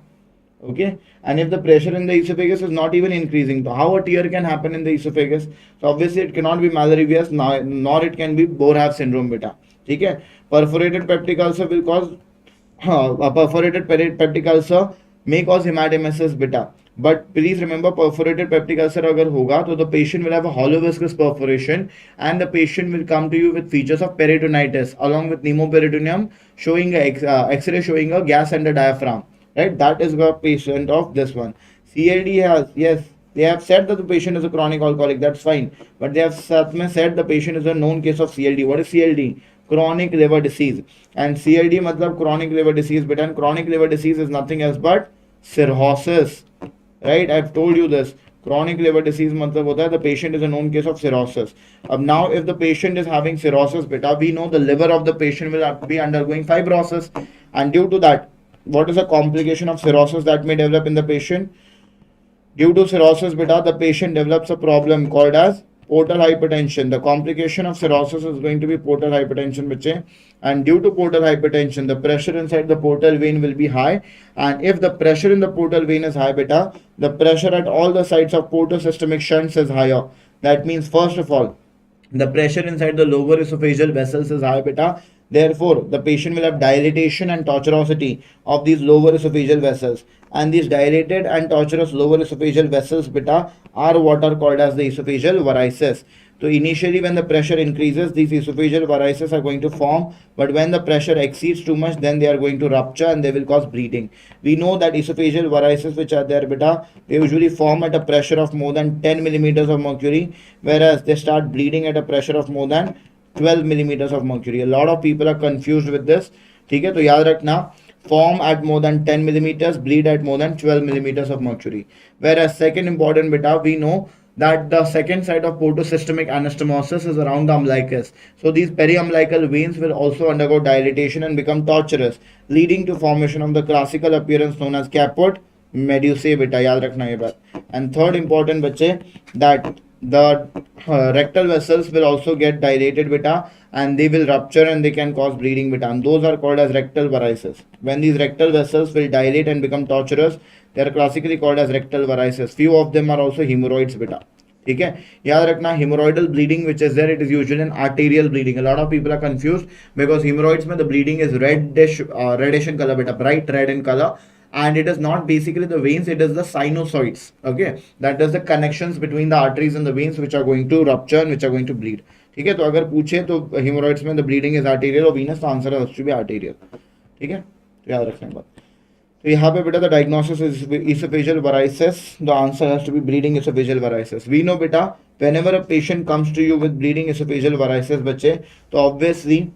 Okay, and if the pressure in the esophagus is not even increasing, so how a tear can happen in the esophagus? So obviously it cannot be malarious, nor it can be Boerhaave syndrome beta. ठीक है, perforated peptic ulcer will cause perforated peptic ulcer may cause hematemesis beta. But please remember, perforated peptic ulcer अगर होगा तो the patient will have a hollow viscous perforation, and the patient will come to you with features of peritonitis along with pneumoperitoneum showing a X-ray showing a gas and a diaphragm. Right, that is the patient of this one. CLD has, yes, they have said that the patient is a chronic alcoholic, that's fine, but they have said the patient is a known case of CLD. What is CLD? chronic liver disease. And CLD matlab chronic liver disease beta, and chronic liver disease is nothing else but cirrhosis, right? I've told you this. Chronic liver disease matlab hota hai the patient is a known case of cirrhosis. Now if the patient is having cirrhosis beta, we know the liver of the patient will be undergoing fibrosis, and due to that, what is a complication of cirrhosis that may develop in the patient? Due to cirrhosis beta, the patient develops a problem called as portal hypertension. The complication of cirrhosis is going to be portal hypertension, bache. And due to portal hypertension, the pressure inside the portal vein will be high. And if the pressure in the portal vein is high beta, the pressure at all the sites of portosystemic shunts is higher. That means, first of all, the pressure inside the lower esophageal vessels is high beta. Therefore, the patient will have dilatation and tortuosity of these lower esophageal vessels. And these dilated and tortuous lower esophageal vessels beta are what are called as the esophageal varices. So initially when the pressure increases, these esophageal varices are going to form, but when the pressure exceeds too much, then they are going to rupture and they will cause bleeding. We know that esophageal varices which are there beta, they usually form at a pressure of more than 10 millimeters of mercury, whereas they start bleeding at a pressure of more than 12 millimeters of mercury. A lot of people are confused with this. ठीक है, तो याद रखना, form at more than 10 millimeters, bleed at more than 12 millimeters of mercury. Whereas second important beta, we know that the second site of portosystemic anastomosis is around the umbilicus. So these periumbilical veins will also undergo dilatation and become tortuous, leading to formation of the classical appearance known as caput medusae beta. याद रखना ये बात. And third important बच्चे, that the rectal vessels will also get dilated beta, and they will rupture and they can cause bleeding beta, and those are called as rectal varices. When these rectal vessels will dilate and become tortuous, they are classically called as rectal varices. Few of them are also hemorrhoids beta. ठीक है, याद रखना, hemorrhoidal bleeding which is there, it is usually an arterial bleeding. A lot of people are confused because hemorrhoids mein the bleeding is reddish in color beta, bright red in color, and it is not basically the veins, it is the sinusoids. Okay, that is the connections between the arteries and the veins which are going to rupture and which are going to bleed. ठीक है, तो अगर पूछे तो hemorrhoids में the bleeding is arterial or venous, तो answer has to be arterial. ठीक है, तो याद रखना बात. तो यहाँ पे बेटा the diagnosis is esophageal varices. The answer has to be bleeding esophageal varices. We know बेटा, whenever a patient comes to you with bleeding esophageal varices बच्चे, तो obviously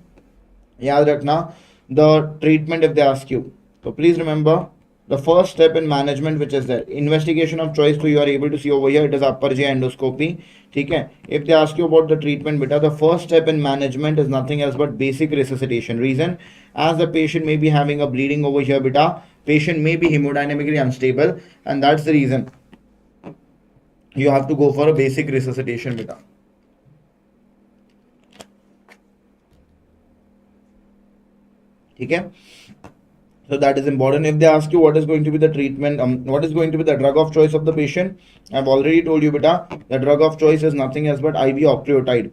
याद रखना the treatment if they ask you. So please remember, the first step in management which is there, investigation of choice, so you are able to see over here, it is upper GI endoscopy. ठीक है, if they ask you about the treatment beta, the first step in management is nothing else but basic resuscitation. Reason, as the patient may be having a bleeding over here beta, patient may be hemodynamically unstable, and that's the reason you have to go for a basic resuscitation beta. ठीक है, so that is important. If they ask you what is going to be the treatment, what is going to be the drug of choice of the patient, I've already told you beta, the drug of choice is nothing else but IV octreotide.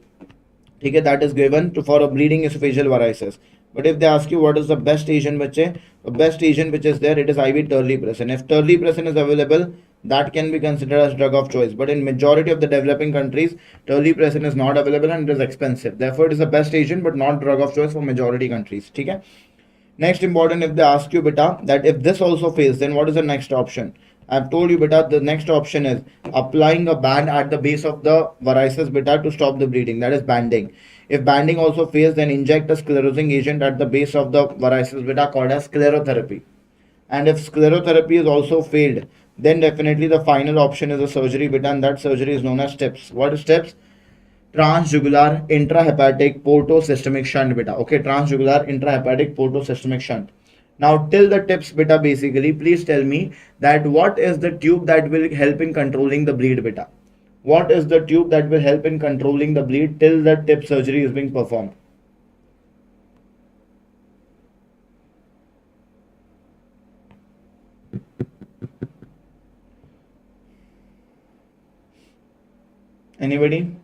ठीक है, that is given for a bleeding esophageal varices. But if they ask you what is the best agent बच्चे, the best agent which is there, it is IV terlipressin. If terlipressin is available, that can be considered as drug of choice. But in majority of the developing countries, terlipressin is not available and it is expensive. Therefore, it is the best agent but not drug of choice for majority countries. ठीक है. Next important, if they ask you beta, that if this also fails, then what is the next option? I've told you beta, the next option is applying a band at the base of the varices beta to stop the bleeding, that is banding. If banding also fails, then inject a sclerosing agent at the base of the varices beta called as sclerotherapy. And if sclerotherapy is also failed, then definitely the final option is a surgery beta, and that surgery is known as TIPS. What is TIPS? Transjugular intrahepatic portosystemic shunt beta. Okay, transjugular intrahepatic portosystemic shunt. Now till the TIPS beta, basically please tell me that what is the tube that will help in controlling the bleed beta? What is the tube that will help in controlling the bleed till the TIPS surgery is being performed? Anybody?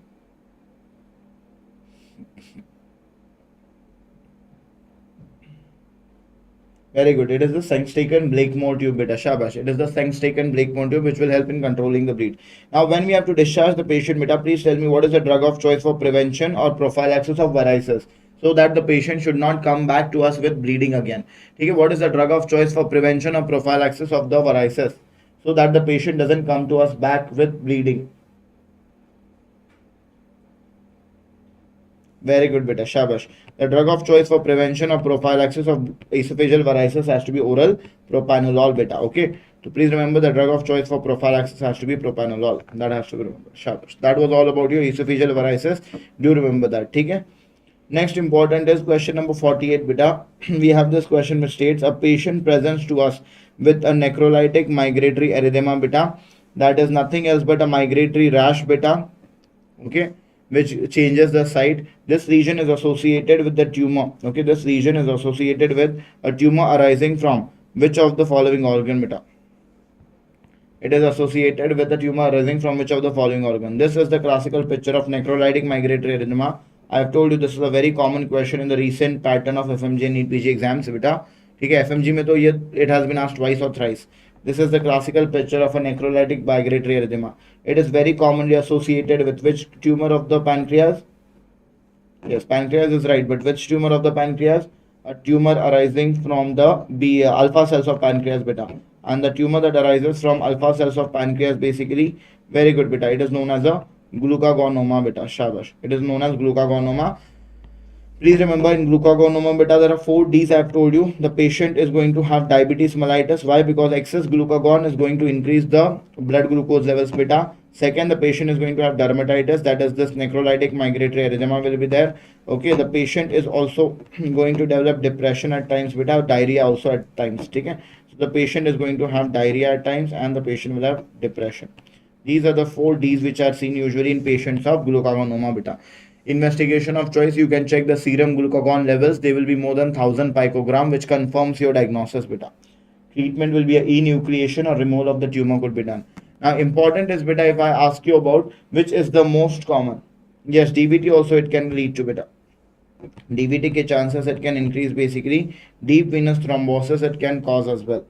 Very good. It is the Sengstaken-Blakemore tube beta. Shabash. It is the Sengstaken-Blakemore tube which will help in controlling the bleed. Now, when we have to discharge the patient beta, please tell me what is the drug of choice for prevention or prophylaxis of varices, so that the patient should not come back to us with bleeding again. Okay, what is the drug of choice for prevention or prophylaxis of the varices, so that the patient doesn't come to us back with bleeding? Very good, beta. Shabash. The drug of choice for prevention or prophylaxis of esophageal varices has to be oral propanolol, beta. Okay. So please remember the drug of choice for prophylaxis has to be propanolol. That has to be remembered. Shabash. That was all about your esophageal varices. Do remember that. Okay. Next important is question number 48, beta. We have this question which states a patient presents to us with a necrolytic migratory erythema, beta. That is nothing else but a migratory rash, beta. Okay, which changes the site. This region is associated with the tumor. Okay, this region is associated with a tumor arising from which of the following organ, beta? It is associated with the tumor arising from which of the following organ? This is the classical picture of necrolytic migratory erythema. I have told you this is a very common question in the recent pattern of FMG and NEET PG exams, beta. ठीक है, FMG में तो ये it has been asked twice or thrice. This is the classical picture of a necrolytic migratory erythema. It is very commonly associated with which tumor of the pancreas? Yes, pancreas is right, but which tumor of the pancreas? A tumor arising from the alpha cells of pancreas, beta. And the tumor that arises from alpha cells of pancreas, basically, very good, beta. It is known as a glucagonoma, beta. Shabash. It is known as glucagonoma. Please remember in glucagonoma, beta, there are 4 Ds I have told you. The patient is going to have diabetes mellitus. Why? Because excess glucagon is going to increase the blood glucose levels, beta. Second, the patient is going to have dermatitis. That is this necrolytic migratory erythema will be there. Okay, the patient is also going to develop depression at times, beta. Diarrhea also at times. Okay, so the patient is going to have diarrhea at times and the patient will have depression. These are the 4 Ds which are seen usually in patients of glucagonoma, beta. Investigation of choice, you can check the serum glucagon levels. They will be more than 1000 picogram, which confirms your diagnosis, beta. Treatment will be a enucleation or removal of the tumor could be done. Now important is, beta, if I ask you about which is the most common. Yes, DVT also it can lead to, beta. DVT के chances it can increase, basically deep venous thrombosis it can cause as well.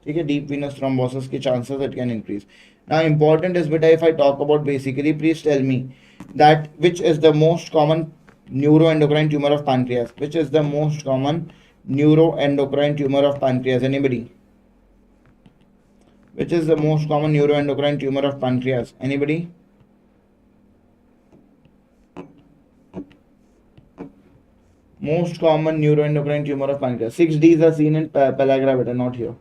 ठीक है, deep venous thrombosis के chances it can increase. Now important is, beta, if I talk about basically, please tell me that which is the most common neuroendocrine tumor of pancreas? Which is the most common neuroendocrine tumor of pancreas? Anybody? Which is the most common neuroendocrine tumor of pancreas? Anybody? Most common neuroendocrine tumor of pancreas. 6Ds are seen in pellagra, beta, not here.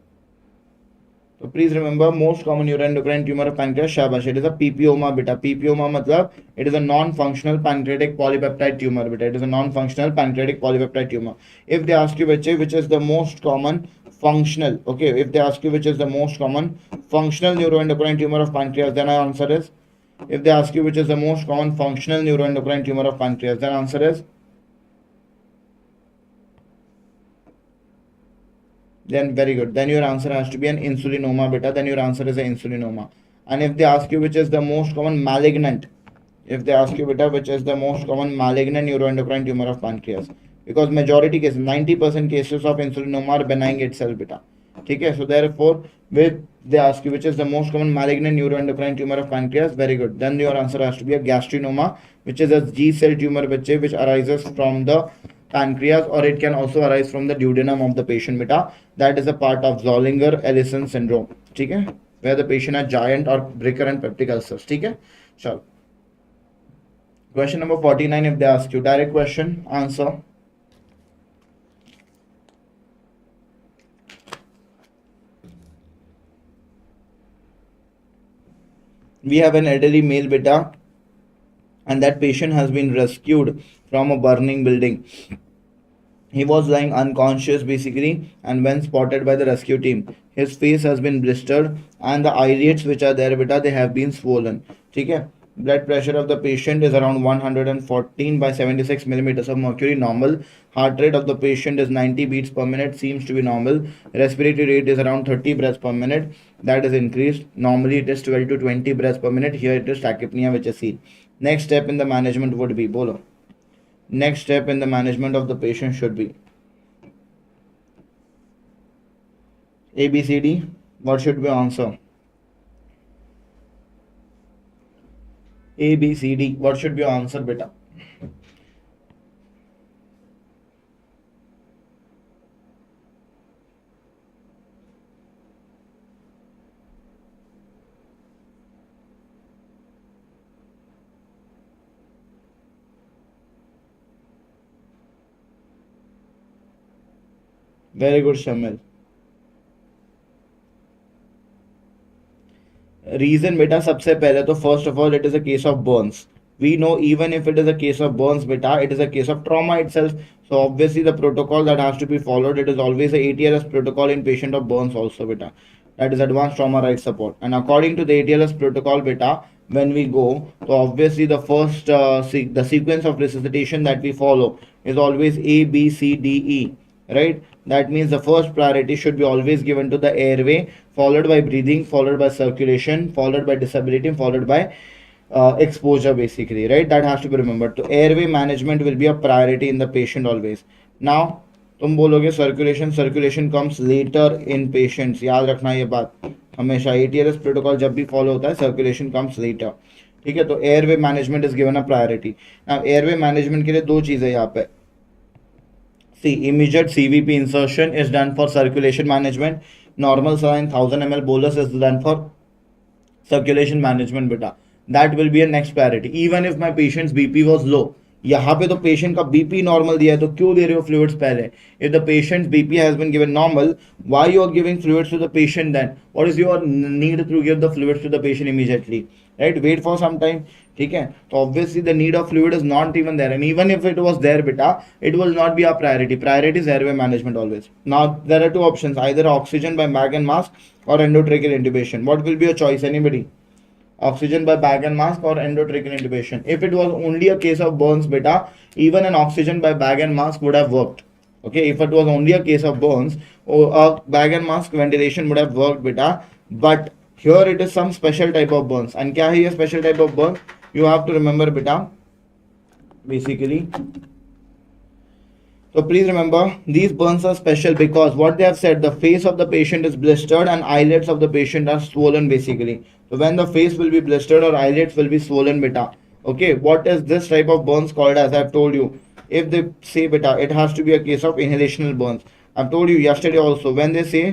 So please remember, most common neuroendocrine tumor of pancreas, shabash, it is a PPOMA, beta. PPOMA matlab it is a non-functional pancreatic polypeptide tumor, beta. It is a non-functional pancreatic polypeptide tumor. If they ask you which is the most common functional, okay, if they ask you which is the most common functional neuroendocrine tumor of pancreas, then our answer is, if they ask you which is the most common functional neuroendocrine tumor of pancreas, then answer is, then very good. Then your answer has to be an insulinoma, beta. Then your answer is an insulinoma. And if they ask you which is the most common malignant, if they ask you, beta, which is the most common malignant neuroendocrine tumor of pancreas, because majority cases, 90% cases of insulinoma are benign itself, beta. Okay, so therefore, with they ask you which is the most common malignant neuroendocrine tumor of pancreas, very good. Then your answer has to be a gastrinoma, which is a G cell tumor, which arises from the pancreas, or it can also arise from the duodenum of the patient, beta. That is a part of Zollinger-Ellison syndrome, okay, where the patient has giant or recurrent peptic ulcers, okay. Sure. Question number 49, if they ask you, direct question, answer. We have an elderly male, beta, and that patient has been rescued from a burning building. He was lying unconscious, basically, and when spotted by the rescue team, his face has been blistered and the eyelids which are there, beta, they have been swollen. Okay. Blood pressure of the patient is around 114 by 76 millimeters of mercury, normal. Heart rate of the patient is 90 beats per minute, seems to be normal. Respiratory rate is around 30 breaths per minute, that is increased. Normally it is 12 to 20 breaths per minute. Here it is tachypnea which is seen. Next step in the management would be, bolo. Next step in the management of the patient should be ABCD. What should be answer? ABCD. What should be your answer, beta? Very good शमिल. Reason बेटा सबसे पहले तो first of all it is a case of Burns. We know even if it is a case of burns beta, it is a case of trauma itself. So obviously the protocol that has to be followed, it is always a ATLS protocol in patient of burns also beta. That is advanced trauma right support. And according to the ATLS protocol beta, when we go, so obviously the first the sequence of resuscitation that we follow is always A B C D E, right? That means the first priority should be always given to the airway, followed by breathing, followed by circulation, followed by disability, followed by exposure basically, right? That has to be remembered. So airway management will be a priority in the patient always. Now तुम बोलोगे circulation comes later इन patients. याद रखना ये बात हमेशा, एटीएलएस protocol जब भी follow होता है सर्कुलेशन कम्स लेटर. ठीक है, तो airway management is given a priority. Now airway management के लिए दो चीज़ें यहाँ पे. C immediate CVP insertion is done for circulation management. Normal saline 1000 ml bolus is done for circulation management बेटा. That will be a next priority. Even if my patient's BP was low, यहाँ पे तो patient का BP normal दिया है तो क्यों दे रहे हो फ्लूइड्स पहले? If the patient BP has been given normal, why you are giving fluids to the patient then? What is your need to give the fluids to the patient immediately, right? Wait for some time. ठीक है, तो obviously the need of fluid is not even there, and even if it was there बेटा, it will not be a priority. Priority is airway management always. Now there are two options, either oxygen by bag and mask और endotracheal intubation. What will be your choice, anybody? Oxygen by bag and mask or endotracheal intubation. If it was only a case of burns beta, even an oxygen by bag and mask would have worked. Okay, if it was only a case of burns, a bag and mask ventilation would have worked beta. But here it is some special type of burns. And क्या है ये special type of burns? You have to remember beta, basically. So please remember, these burns are special because what they have said, the face of the patient is blistered and eyelids of the patient are swollen basically. So when the face will be blistered or eyelids will be swollen beta. Okay, what is this type of burns called? As I have told you, if they say beta, it has to be a case of inhalational burns. I've told you yesterday also, when they say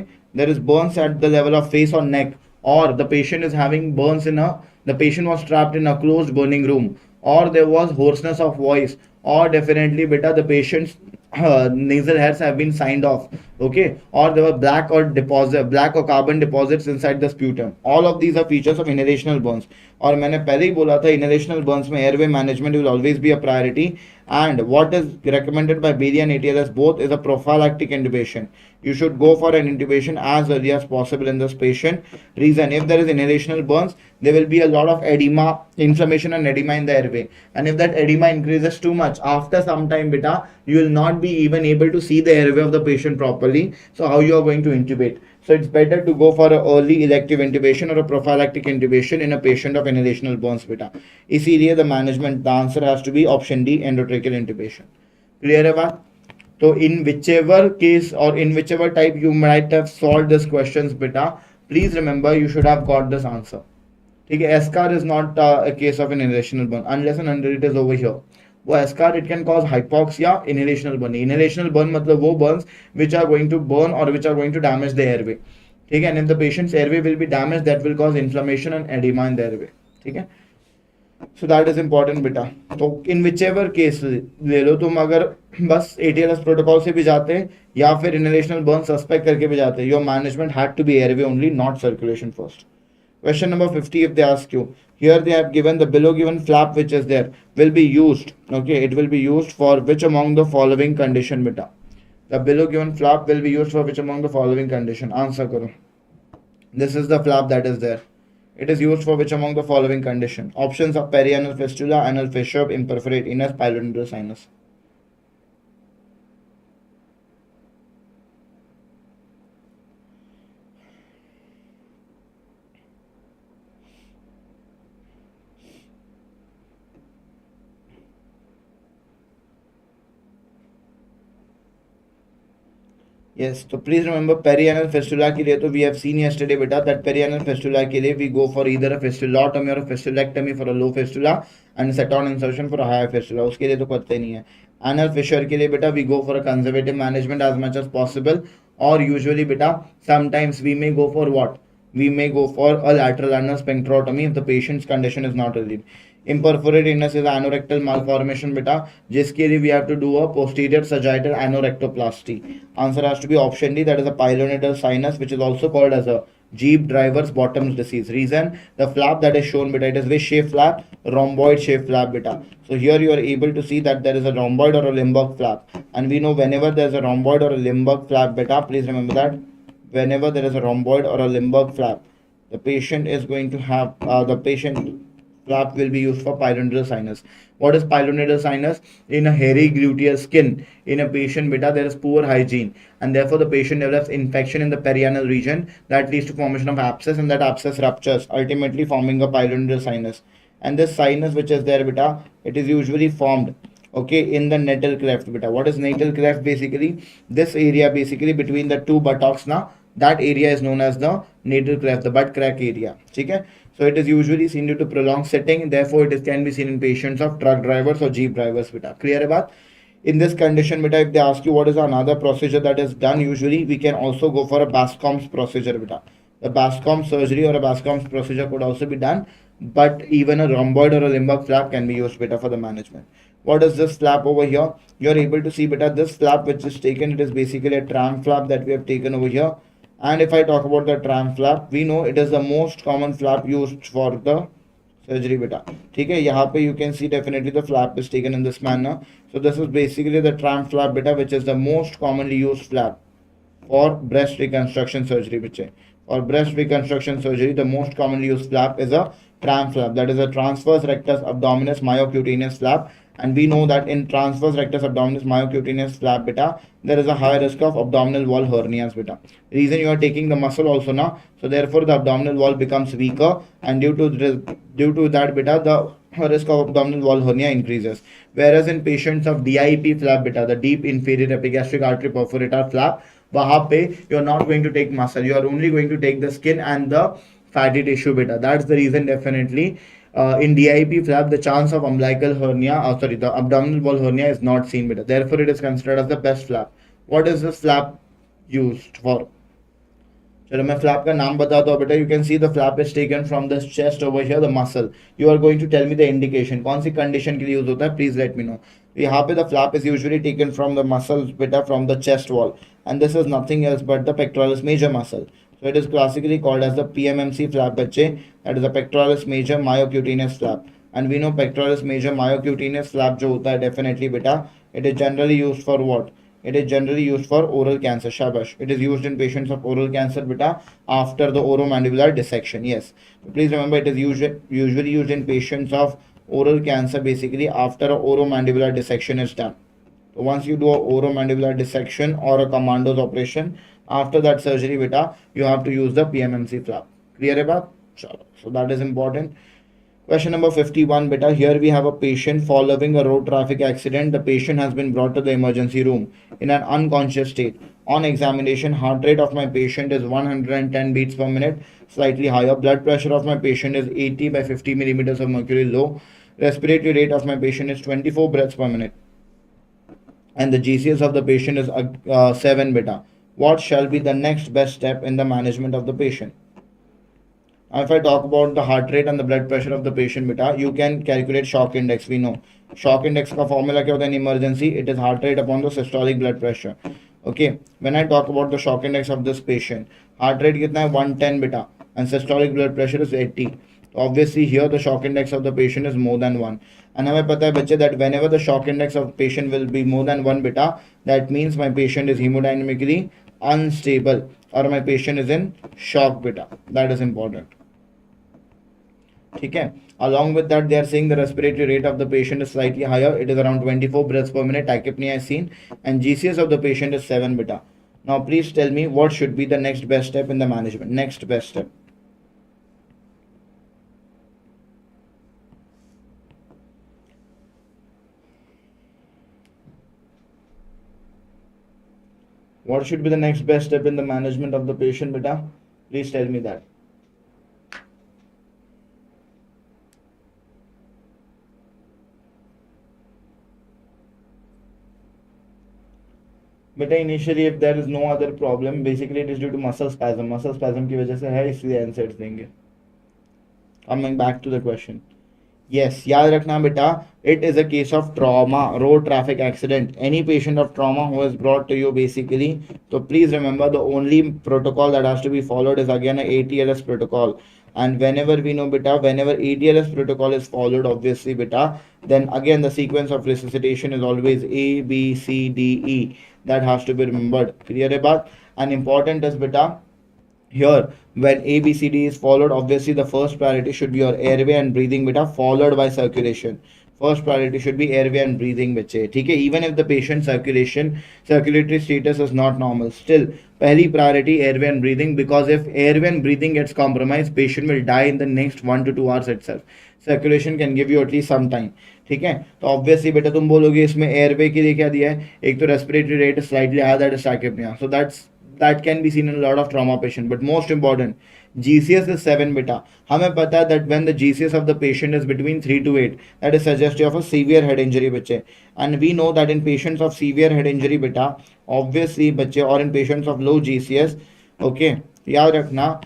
there is burns at the level of face or neck, or the patient is having burns the patient was trapped in a closed burning room, or there was hoarseness of voice, or definitely beta the patient's nasal hairs have been signed off, okay, or there were black or carbon deposits inside the sputum. All of these are features of inhalational burns. और मैंने पहले ही बोला था inhalational burns में airway management will always be a priority, and what is recommended by BD and ATLS both is a prophylactic intubation. You should go for an intubation as early as possible in this patient. Reason, if there is inhalational burns, there will be a lot of edema, inflammation and edema in the airway, and if that edema increases too much, after some time beta, you will not be even able to see the airway of the patient properly. So how you are going to intubate? So it's better to go for an early elective intubation or a prophylactic intubation in a patient of inhalational burns beta. इसीलिए the management, the answer has to be option D, endotracheal intubation. Clear है बात? So in whichever case or in whichever type you might have solved this questions beta, please remember you should have got this answer. ठीक है, eschar is not a case of an inhalational burn unless and until it is over here. वो eschar it can cause hypoxia, inhalational burn. Inhalational burn मतलब वो burns which are going to burn और which are going to damage the airway. ठीक है, and if the patient's airway will be damage, that will cause inflammation and oedema in the airway. ठीक है, so that is important बेटा. तो इन which ever case ले लो तुम, अगर बस एटीएलएस प्रोटोकॉल से भी जाते या फिर इनहेलेशनल बर्न सस्पेक्ट करके भी जाते, your management had to be airway only, not circulation first. Question number 50, if they ask you, here they have given the below given flap which is there will be used. Okay, it will be used for which among the following condition beta? The below given flap will be used for which among the following condition? Answer karo. This is the flap that is there. It is used for which among the following condition? Options are perianal fistula, anal fissure, imperforate anus, pylorentral sinus. Yes, so please remember perianal fistula के लिए तो we have seen yesterday बेटा that perianal fistula के लिए we go for either a fistulotomy or a fistulectomy for a low fistula and set-on insertion for a higher fistula. उसके लिए तो करते नहीं है. Anal fissure के लिए बेटा we go for a conservative management as much as possible, or usually बेटा sometimes we may go for what? We may go for a lateral anal sphincterotomy if the patient's condition is not relieved. Imperforated anus is anorectal malformation beta, जिसके लिए we have to do a posterior sagittal anorectoplasty. Answer has to be option D, that is a pilonidal sinus, which is also called as a Jeep driver's bottoms disease. Reason, the flap that is shown beta, it is which shape flap? Rhomboid shape flap beta. So here you are able to see that there is a rhomboid or a limboid flap, and we know whenever there is a rhomboid or a limboid flap beta, please remember that whenever there is a rhomboid or a limboid flap, the patient is going to have the patient flap will be used for pilonidal sinus. What is pilonidal sinus? In a hairy gluteal skin in a patient beta, there is poor hygiene, and therefore the patient develops infection in the perianal region that leads to formation of abscess, and that abscess ruptures, ultimately forming a pilonidal sinus. And this sinus which is there beta, it is usually formed, okay, in the natal cleft beta. What is natal cleft? Basically this area basically between the two buttocks now, that area is known as the natal cleft, the butt crack area. Okay, so it is usually seen due to prolonged sitting, therefore it can be seen in patients of truck drivers or jeep drivers beta. Clear about? In this condition beta, if they ask you what is another procedure that is done, usually we can also go for a Bascom's procedure beta. The Bascom's surgery or a Bascom's procedure could also be done, but even a rhomboid or a limboid flap can be used beta for the management. What is this flap over here? You are able to see beta, this flap which is taken, it is basically a tram flap that we have taken over here. And if I talk about the tram flap, we know it is the most common flap used for the surgery beta. ठीक है, यहाँ पे you can see definitely the flap is taken in this manner. So this is basically the tram flap beta, which is the most commonly used flap for breast reconstruction surgery. Which for breast reconstruction surgery, the most commonly used flap is a tram flap, that is a transverse rectus abdominis myocutaneous flap. And we know that in transverse rectus abdominis myocutaneous flap beta, there is a high risk of abdominal wall hernias beta. Reason, you are taking the muscle also now, so therefore the abdominal wall becomes weaker, and due to that beta, the risk of abdominal wall hernia increases. Whereas in patients of DIP flap beta, the deep inferior epigastric artery perforator flap, वहाँ पे you are not going to take muscle, you are only going to take the skin and the fatty tissue beta. That's the reason definitely in DIP flap, the chance of umbilical hernia, the abdominal wall hernia is not seen beta. Therefore, it is considered as the best flap. What is this flap used for? चलो मैं flap का नाम बताता हूँ बेटा. You can see the flap is taken from the chest over here the muscle. You are going to tell me the indication, कौन सी condition के लिए यूज होता है, प्लीज लेट मी नो. यहाँ पे the flap is usually taken from the muscle बेटा, from the chest wall, and this is nothing else but the pectoralis major muscle. So it is classically called as the PMMC flap बच्चे, that is the pectoralis major myocutaneous flap. And we know pectoralis major myocutaneous flap जो होता है definitely बेटा, it is generally used for what? It is generally used for oral cancer. Shabash. It is used in patients of oral cancer beta after the oromandibular dissection. Yes. Please remember, it is usually used in patients of oral cancer basically after a oromandibular dissection is done. So once you do a oromandibular dissection or a commandos operation, after that surgery beta, you have to use the PMMC flap. Clear about? So that is important. Question number 51 beta, here we have a patient following a road traffic accident. The patient has been brought to the emergency room in an unconscious state. On examination, heart rate of my patient is 110 beats per minute, slightly higher. Blood pressure of my patient is 80 by 50 millimeters of mercury, low. Respiratory rate of my patient is 24 breaths per minute, and the GCS of the patient is 7 beta. What shall be the next best step in the management of the patient? Now, if I talk about the heart rate and the blood pressure of the patient beta, you can calculate shock index. We know shock index का formula क्या होता है in emergency? It is heart rate upon the systolic blood pressure. Okay, when I talk about the shock index of this patient, heart rate कितना है 110 beta, and systolic blood pressure is 80. Obviously here the shock index of the patient is more than 1, and हमें पता है बच्चे that whenever the shock index of patient will be more than 1 beta, that means my patient is hemodynamically unstable or my patient is in shock beta. That is important. ठीक है. Along with that, they are saying the respiratory rate of the patient is slightly higher. It is around 24 breaths per minute. Tachypnea is seen, and GCS of the patient is 7 beta. Now please tell me what should be the next best step in the management. Next best step. What should be the next best step in the management of the patient beta? Please tell me that. बेटा initially if there is no other problem, basically it is due to muscle spasm. Muscle spasm की वजह से है, इसलिए NSAIDs देंगे. Coming back to the question, Yes, याद रखना बेटा, it is a case of trauma, road traffic accident. Any patient of trauma who is brought to you basically. So please remember the only protocol that has to be followed is again a ATLS protocol. And whenever we know beta, whenever ATLS protocol is followed, obviously beta, then again the sequence of resuscitation is always A, B, C, D, E. That has to be remembered. Clear about? And important is beta, here when ABCD is followed, obviously the first priority should be your airway and breathing beta, followed by circulation. First priority should be airway and breathing बच्चे, ठीक है. Even if the patient circulatory status is not normal, still पहली priority airway and breathing, because if airway and breathing gets compromised, patient will die in the next 1 to 2 hours itself. Circulation can give you at least some time. ठीक है. तो obviously बेटा तुम बोलोगे इसमें airway के लिए क्या दिया है, एक तो respiratory rate slightly higher, that is tachypnoea, so that can be seen in a lot of trauma patient. But most important, GCS is 7 beta. हमें पता है that when the GCS of the patient is between 3 to 8, that is suggestive of a severe head injury बच्चे. And we know that in patients of severe head injury beta, obviously बच्चे, or in patients of low GCS, okay, याद रखना,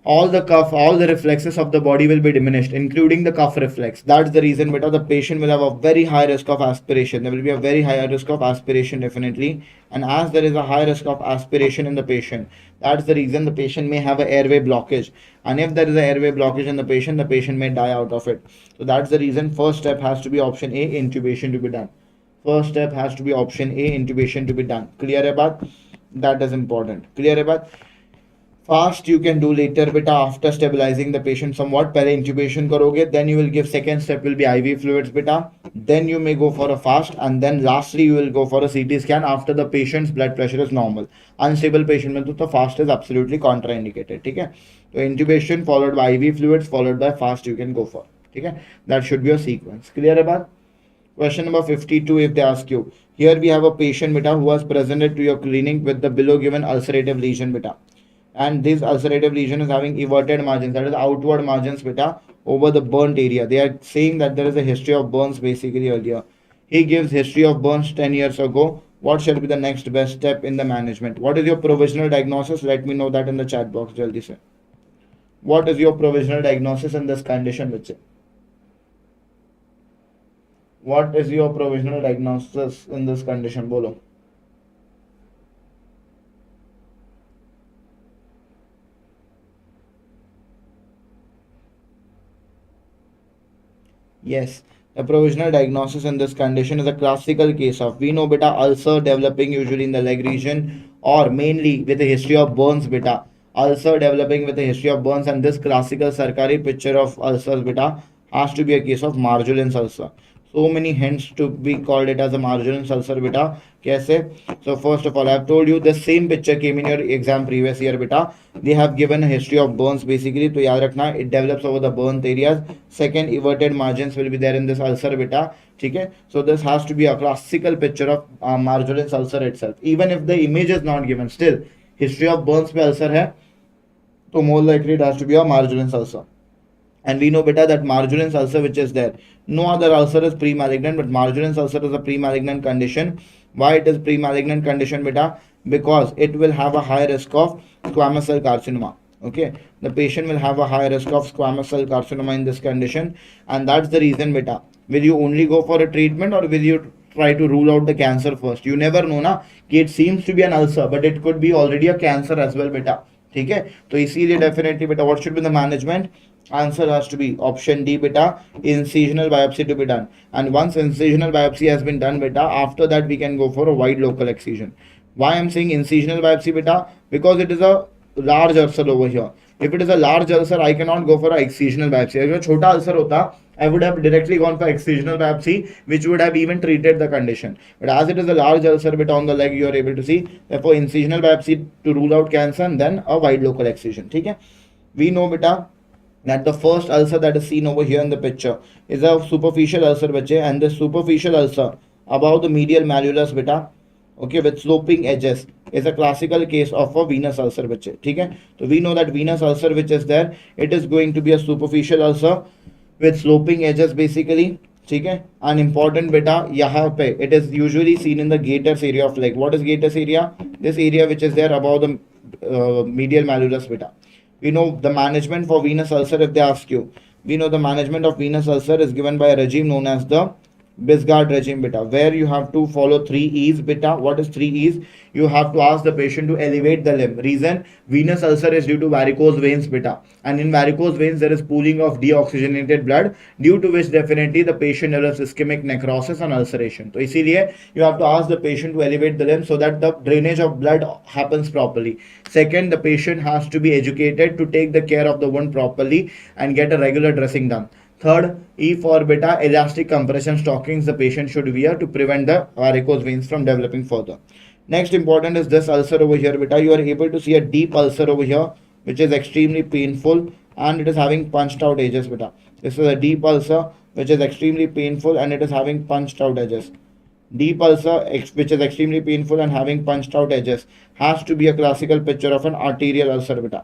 all the reflexes of the body will be diminished, including the cuff reflex. That's the reason beta the patient will have a very high risk of aspiration. There will be a very high risk of aspiration definitely. And as there is a high risk of aspiration in the patient, that's the reason the patient may have an airway blockage. And if there is an airway blockage in the patient may die out of it. So that's the reason first step has to be option A, intubation to be done. First step has to be option A, intubation to be done. Clear about? That is important. Clear about? Fast you can do later beta after stabilizing the patient somewhat. पहले intubation करोगे, then you will give, second step will be IV fluids beta, then you may go for a fast, and then lastly you will go for a CT scan after the patient's blood pressure is normal. Unstable patient में तो fast is absolutely contraindicated. ठीक है. तो intubation followed by IV fluids followed by fast you can go for. ठीक है. That should be your sequence. Clear about? Question number 52, if they ask you, here we have a patient beta who was presented to your clinic with the below given ulcerative lesion beta. And this ulcerative lesion is having everted margins, that is outward margins beta, over the burnt area. They are saying that there is a history of burns basically earlier. He gives history of burns 10 years ago. What shall be the next best step in the management? What is your provisional diagnosis? Let me know that in the chat box. Jaldi se. What is your provisional diagnosis in this condition, bachche? What is your provisional diagnosis in this condition? Bolo. Yes, the provisional diagnosis in this condition is a classical case of, we know beta, ulcer developing usually in the leg region or mainly with a history of burns beta. Ulcer developing with a history of burns, and this classical Sarkari picture of ulcers beta has to be a case of marginal ulcer. So many hints to be called it as a marginal ulcer beta. Kaise? So first of all, I have told you the same picture came in your exam previous year beta. They have given a history of burns basically. So yaad rakhna, it develops over the burnt areas. Second, everted margins will be there in this ulcer beta. Okay? So this has to be a classical picture of marginal ulcer itself. Even if the image is not given, still history of burns पे ulcer है, so more likely it has to be a marginal ulcer. And we know beta that marginal ulcer which is there, no other ulcer is pre-malignant, but marginal ulcer is a pre-malignant condition. Why it is pre-malignant condition beta? Because it will have a high risk of squamous cell carcinoma. Okay, the patient will have a high risk of squamous cell carcinoma in this condition, and that's the reason beta. Will you only go for a treatment or will you try to rule out the cancer first? You never know na, कि it seems to be an ulcer but it could be already a cancer as well beta. ठीक है, तो इसीलिए definitely beta, what should be the management? Answer has to be option D beta, incisional biopsy to be done. And once incisional biopsy has been done beta, after that we can go for a wide local excision. Why I'm saying incisional biopsy beta? Because it is a large ulcer over here. If it is a large ulcer, I cannot go for a excisional biopsy. If it was a छोटा ulcer होता, I would have directly gone for excisional biopsy, which would have even treated the condition. But as it is a large ulcer bit on the leg, you are able to see. Therefore, incisional biopsy to rule out cancer, and then a wide local excision. Okay? We know beta that the first ulcer that is seen over here in the picture is a superficial ulcer bache, and this superficial ulcer above the medial malleolus beta, okay, with sloping edges, is a classical case of a venous ulcer bache. Okay? So we know that venous ulcer which is there, it is going to be a superficial ulcer with sloping edges basically. ठीक है, an important beta यहाँ पे it is usually seen in the gaiters area of leg. What is gaiters area? This area which is there above the medial malleolus beta. We know the management for venous ulcer, if they ask you, We know the management of venous ulcer is given by a regime known as the Bisgard regime beta, where you have to follow 3 E's beta. What is 3 E's? You have to ask the patient to elevate the limb. Reason: venous ulcer is due to varicose veins beta, and in varicose veins there is pooling of deoxygenated blood, due to which definitely the patient develops ischemic necrosis and ulceration. So इसीलिए you have to ask the patient to elevate the limb so that the drainage of blood happens properly. Second, the patient has to be educated to take the care of the wound properly and get a regular dressing done. Third, E for beta, elastic compression stockings the patient should wear to prevent the varicose veins from developing further. Next important is this ulcer over here beta. You are able to see a deep ulcer over here, which is extremely painful and it is having punched out edges beta. This is a deep ulcer which is extremely painful and it is having punched out edges. Deep ulcer which is extremely painful and having punched out edges has to be a classical picture of an arterial ulcer beta.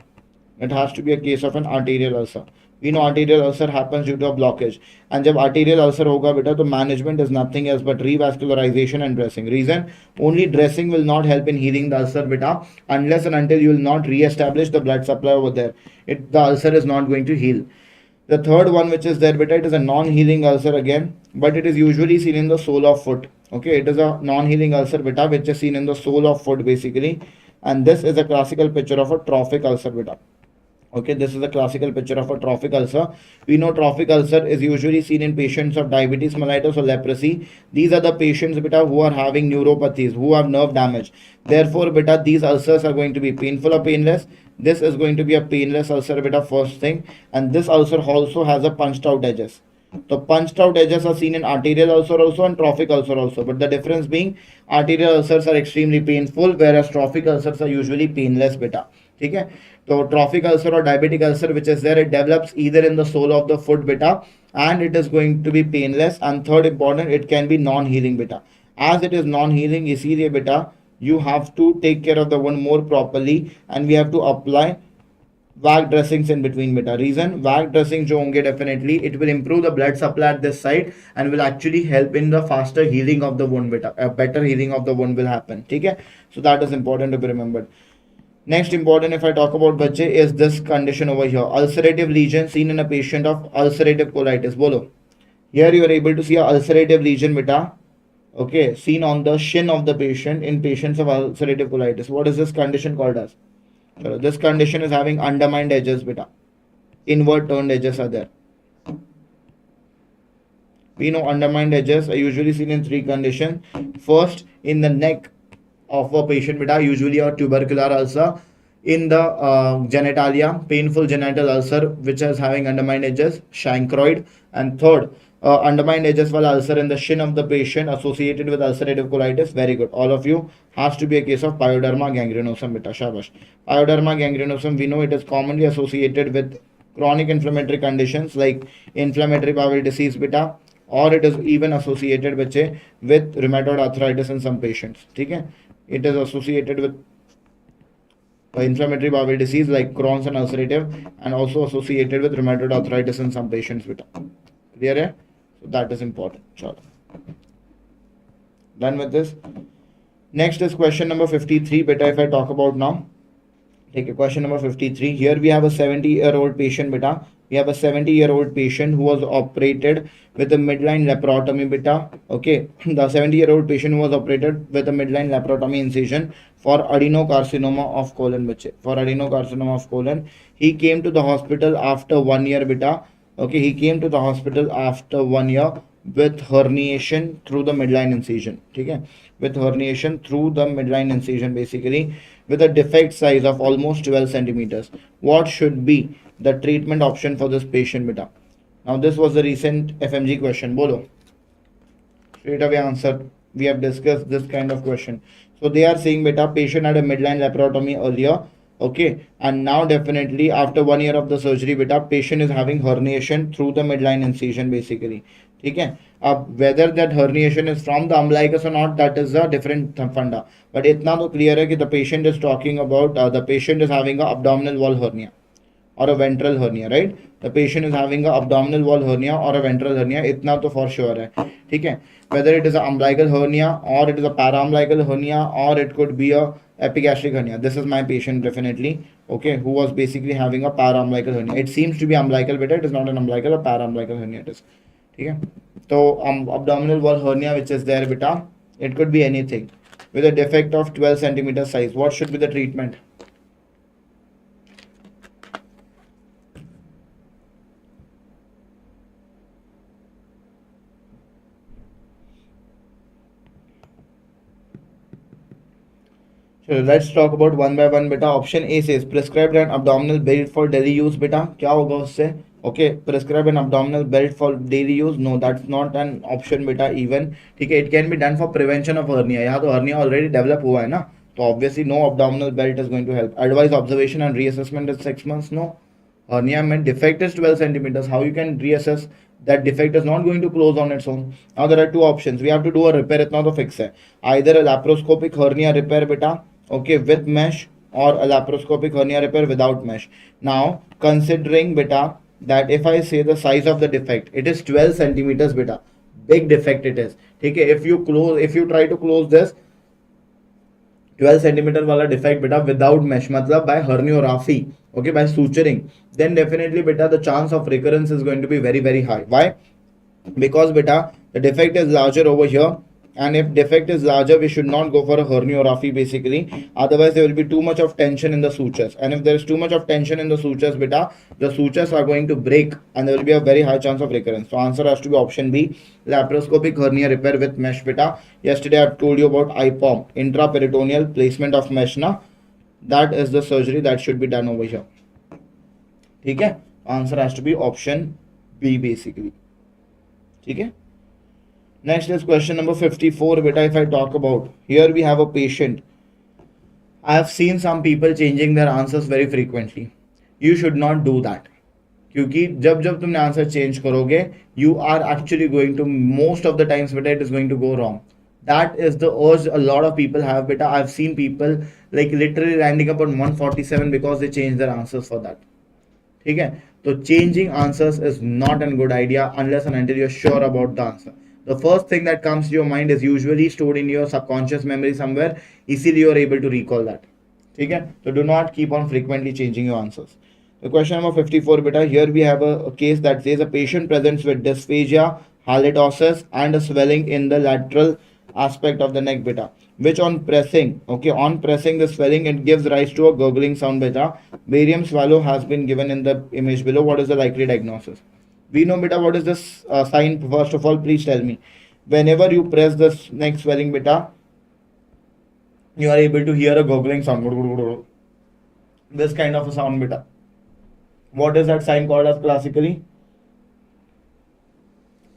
It has to be a case of an arterial ulcer. We know arterial ulcer happens due to a blockage, and जब arterial ulcer होगा बेटा तो management is nothing else but revascularization and dressing. Reason: only dressing will not help in healing the ulcer beta unless and until you will not re-establish the blood supply over there. The ulcer is not going to heal. The third one which is there beta, it is a non-healing ulcer again, but it is usually seen in the sole of foot. Okay, it is a non-healing ulcer beta which is seen in the sole of foot basically, and this is a classical picture of a trophic ulcer beta. Okay, this is a classical picture of a trophic ulcer. We know trophic ulcer is usually seen in patients of diabetes mellitus or leprosy. These are the patients beta who are having neuropathies, who have nerve damage. Therefore beta, these ulcers are going to be painful or painless. This is going to be a painless ulcer beta, first thing, and this ulcer also has a punched out edges. The punched out edges are seen in arterial ulcer also and trophic ulcer also, but the difference being arterial ulcers are extremely painful whereas trophic ulcers are usually painless beta. ठीक है, तो trophic ulcer or diabetic ulcer which is there, it develops either in the sole of the foot beta and it is going to be painless, and third important, it can be non-healing beta. As it is non-healing, इसीलिए beta you have to take care of the wound more properly and we have to apply VAC dressings in between beta. Reason: VAC dressing जो होंगे definitely it will improve the blood supply at this side and will actually help in the faster healing of the wound beta. A better healing of the wound will happen. ठीक है, so that is important to be remembered. Next important, if I talk about बच्चे, is this condition over here, ulcerative lesion seen in a patient of ulcerative colitis. बोलो, here you are able to see a ulcerative lesion beta. Okay, seen on the shin of the patient in patients of ulcerative colitis. What is this condition called as? This condition is having undermined edges beta. Inward turned edges are there. We know undermined edges are usually seen in 3 conditions. First, in the neck of a patient beta, usually a tubercular ulcer. In the genitalia, painful genital ulcer which is having undermined edges, chancroid. And third, undermined edges while ulcer in the shin of the patient associated with ulcerative colitis. Very good, all of you. Has to be a case of pyoderma gangrenosum beta. Shabash. Pyoderma gangrenosum, we know it is commonly associated with chronic inflammatory conditions like inflammatory bowel disease beta, or it is even associated with rheumatoid arthritis in some patients. Okay? It is associated with inflammatory bowel disease like Crohn's and ulcerative, and also associated with rheumatoid arthritis in some patients beta. Clear hai? So that is important. Chalo. Done with this. Next is question number 53 beta, if I talk about now. Take a question number 53. Here we have a 70-year-old patient beta. We have a 70-year-old patient who was operated with a midline laparotomy beta. Okay, the 70-year-old patient who was operated with a midline laparotomy incision for adenocarcinoma of colon. For adenocarcinoma of colon, he came to the hospital after 1 year beta. Okay, he came to the hospital after 1 year with herniation through the midline incision. Okay, with herniation through the midline incision basically, with a defect size of almost 12 centimeters. What should be the treatment option for this patient beta? Now this was the recent FMG question. Bolo. Straight away answer. We have discussed this kind of question. So they are saying beta, patient had a midline laparotomy earlier. Okay, and now definitely after 1 year of the surgery beta, patient is having herniation through the midline incision basically. Okay, whether that herniation is from the umbilicus or not, that is a different funda. But itna to clear hai ki the patient is talking about the patient is having a abdominal wall hernia or a ventral hernia, right? The patient is having a abdominal wall hernia or a ventral hernia. Itna to for sure hai. Okay, whether it is an umbilical hernia or it is a paraumbilical hernia or it could be a epigastric hernia. This is my patient definitely. okay, who was basically having a para-umbilical hernia. It seems to be umbilical beta, it is not an umbilical, a para-umbilical hernia it is. Okay, so abdominal wall hernia which is there beta, it could be anything with a defect of 12 centimeter size. What should be the treatment? So let's talk about one by one beta. Option A says prescribed an abdominal belt for daily use beta. क्या होगा उससे? Okay, prescribe an abdominal belt for daily use. No, that's not an option beta even. ठीक है, it can be done for prevention of hernia. यहाँ तो hernia already develop हुआ है ना, तो obviously no abdominal belt is going to help. Advise observation and reassessment is 6 months. No, hernia meant defect is 12 centimeters. How you can reassess that defect is not going to close on its own? Now there are two options. We have to do a repair. इतना तो fix है. Either a laparoscopic hernia repair beta, okay, with mesh, or a laparoscopic hernia repair without mesh. Now considering beta that if I say the size of the defect, it is 12 centimeters beta, big defect it is. Okay, if you try to close this 12 centimeter वाला defect beta without mesh, मतलब by herniorrhaphy, okay, by suturing, then definitely beta the chance of recurrence is going to be very high. Why? Because beta the defect is larger over here, and if defect is larger we should not go for a herniorrhaphy basically, otherwise there will be too much of tension in the sutures, and if there is too much of tension in the sutures beta, the sutures are going to break and there will be a very high chance of recurrence. So answer has to be option B, laparoscopic hernia repair with mesh beta. Yesterday I told you about IPOM, intraperitoneal placement of mesh na, that is the surgery that should be done over here. ठीक है, answer has to be option B basically. ठीक है. Next is question number 54 beta. If I talk about, here we have a patient. I have seen some people changing their answers very frequently. You should not do that, क्योंकि जब जब तुमने answer change करोगे, you are actually going to, most of the times beta, it is going to go wrong. That is the urge a lot of people have beta. I've seen people like literally landing up on 147 because they change their answers for that. ठीक है, तो changing answers is not a good idea unless and until you're sure about the answer. The first thing that comes to your mind is usually stored in your subconscious memory somewhere, easily you are able to recall that. ठीक है, so do not keep on frequently changing your answers. The question number 54 beta, here we have a case that says a patient presents with dysphagia, halitosis and a swelling in the lateral aspect of the neck beta, which on pressing, okay, on pressing the swelling, it gives rise to a gurgling sound beta. Barium swallow has been given in the image below. What is the likely diagnosis? We know beta, what is this sign? First of all, please tell me. Whenever you press this neck swelling beta, you are able to hear a gurgling sound, this kind of a sound beta. What is that sign called as classically?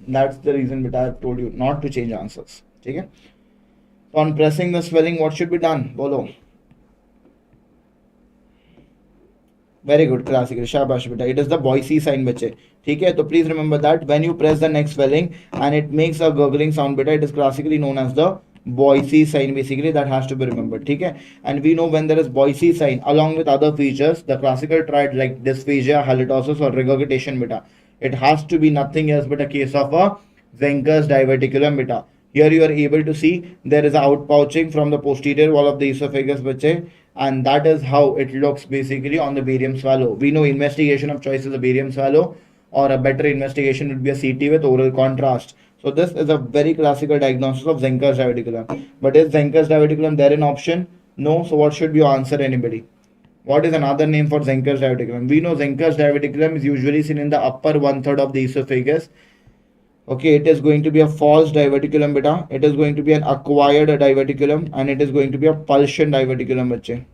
That's the reason beta I have told you not to change answers. Okay? So on pressing the swelling, what should be done? Bolo. Very good, classical. Shabash beta. It is the Boise sign, bache. Okay? So please remember that when you press the neck swelling and it makes a gurgling sound beta, it is classically known as the Boise sign basically. That has to be remembered. Okay? And we know when there is Boise sign along with other features, the classical triad like dysphagia, halitosis or regurgitation beta, it has to be nothing else but a case of a Zenker's diverticulum beta. Here you are able to see there is a outpouching from the posterior wall of the esophagus, bache, and that is how it looks basically on the barium swallow. We know investigation of choice is a barium swallow, or a better investigation would be a CT with oral contrast. So this is a very classical diagnosis of Zenker's diverticulum. But is Zenker's diverticulum there in option? No. So what should be your answer, anybody? What is another name for Zenker's diverticulum? We know Zenker's diverticulum is usually seen in the upper 1/3 of the esophagus. Okay, it is going to be a false diverticulum beta. It is going to be an acquired diverticulum, and it is going to be a pulsion diverticulum, bache.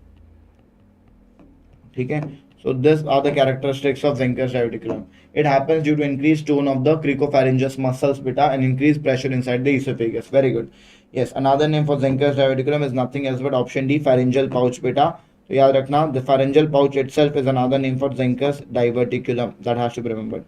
Okay, so these are the characteristics of Zenker's diverticulum. It happens due to increased tone of the cricopharyngeus muscles beta and increased pressure inside the esophagus. Very good. Yes, another name for Zenker's diverticulum is nothing else but option D, pharyngeal pouch beta. So yaad rakhna, the pharyngeal pouch itself is another name for Zenker's diverticulum. That has to be remembered.